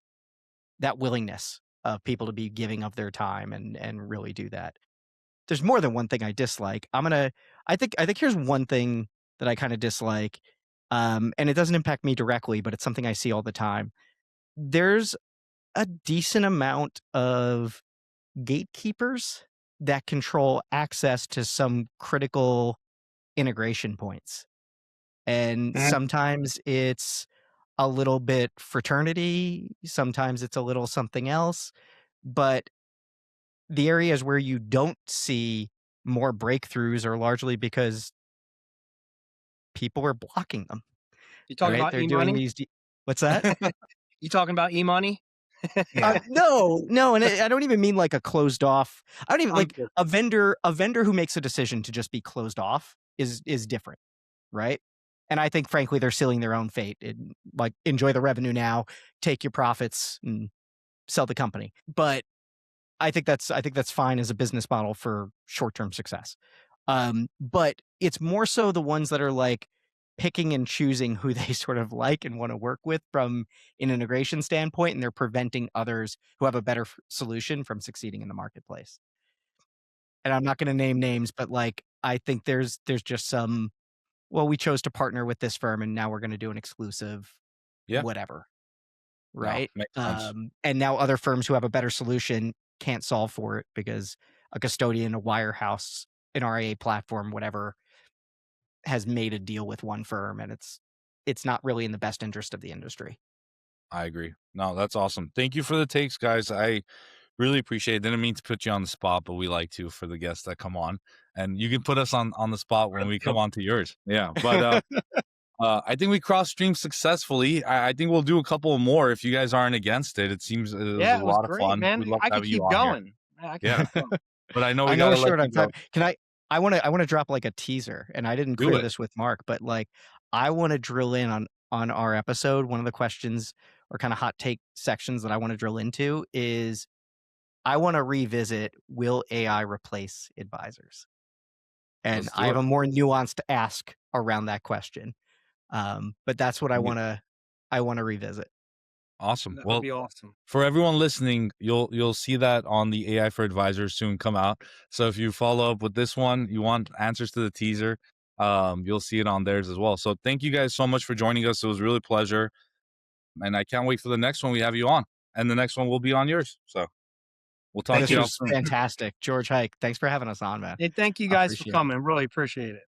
Speaker 2: willingness of people to be giving of their time and really do that. There's more than one thing I dislike. I think here's one thing that I kind of dislike. And it doesn't impact me directly, but it's something I see all the time. There's a decent amount of gatekeepers that control access to some critical integration points. And sometimes it's a little bit fraternity, sometimes it's a little something else, but the areas where you don't see more breakthroughs are largely because people are blocking them.
Speaker 3: You talking
Speaker 2: Right?
Speaker 3: about
Speaker 2: They're doing
Speaker 3: e-money?
Speaker 2: these. What's that?
Speaker 3: You talking about e-money?
Speaker 4: Yeah.
Speaker 2: No, and I don't even mean like a closed off. I don't even like
Speaker 3: Okay.
Speaker 2: a vendor who makes a decision to just be closed off is different, right? And I think, frankly, they're sealing their own fate. Like, enjoy the revenue now, take your profits, and sell the company. But I think that's fine as a business model for short-term success. But it's more so the ones that are like picking and choosing who they sort of like and want to work with from an integration standpoint, and they're preventing others who have a better solution from succeeding in the marketplace. And I'm not going to name names, but like I think there's just some. Well, we chose to partner with this firm, and now we're going to do an exclusive, whatever. Right.
Speaker 1: makes sense.
Speaker 2: And now other firms who have a better solution can't solve for it because a custodian, a wirehouse, an RIA platform, whatever, has made a deal with one firm, and it's not really in the best interest of the industry.
Speaker 1: I agree. No, that's awesome. Thank you for the takes, guys. I really appreciate it. Didn't mean to put you on the spot, but we like to for the guests that come on. And you can put us on the spot when we come on to yours. Yeah. But I think we crossed streams successfully. I think we'll do a couple more if you guys aren't against it. It seems it was a lot of
Speaker 3: great,
Speaker 1: fun.
Speaker 3: man.
Speaker 1: We'd love
Speaker 3: I
Speaker 1: to
Speaker 3: could
Speaker 1: have you
Speaker 3: keep
Speaker 1: on here.
Speaker 3: going. I can keep going.
Speaker 1: But I know we
Speaker 2: I know
Speaker 1: gotta
Speaker 2: we're
Speaker 1: let
Speaker 2: short
Speaker 1: you
Speaker 2: on
Speaker 1: go.
Speaker 2: time. Can I want to drop like a teaser, and I didn't
Speaker 1: Do
Speaker 2: clear
Speaker 1: it.
Speaker 2: this with Mark, but like I want to drill in on our episode. One of the questions or kind of hot take sections that I want to drill into is I want to revisit, will AI replace advisors? And
Speaker 1: Let's do
Speaker 2: I have
Speaker 1: it.
Speaker 2: a more nuanced ask around that question. But that's what I want to revisit.
Speaker 1: Awesome.
Speaker 3: That
Speaker 1: Well,
Speaker 3: would be awesome.
Speaker 1: for everyone listening, you'll see that on the AI for Advisors soon come out. So if you follow up with this one, you want answers to the teaser, you'll see it on theirs as well. So thank you guys so much for joining us. It was really a pleasure. And I can't wait for the next one we have you on. And the next one will be on yours. So we'll talk
Speaker 2: This
Speaker 1: to you all
Speaker 2: was
Speaker 1: soon.
Speaker 2: fantastic. George Haik, thanks for having us on, man.
Speaker 3: And thank you guys for coming. Really appreciate it.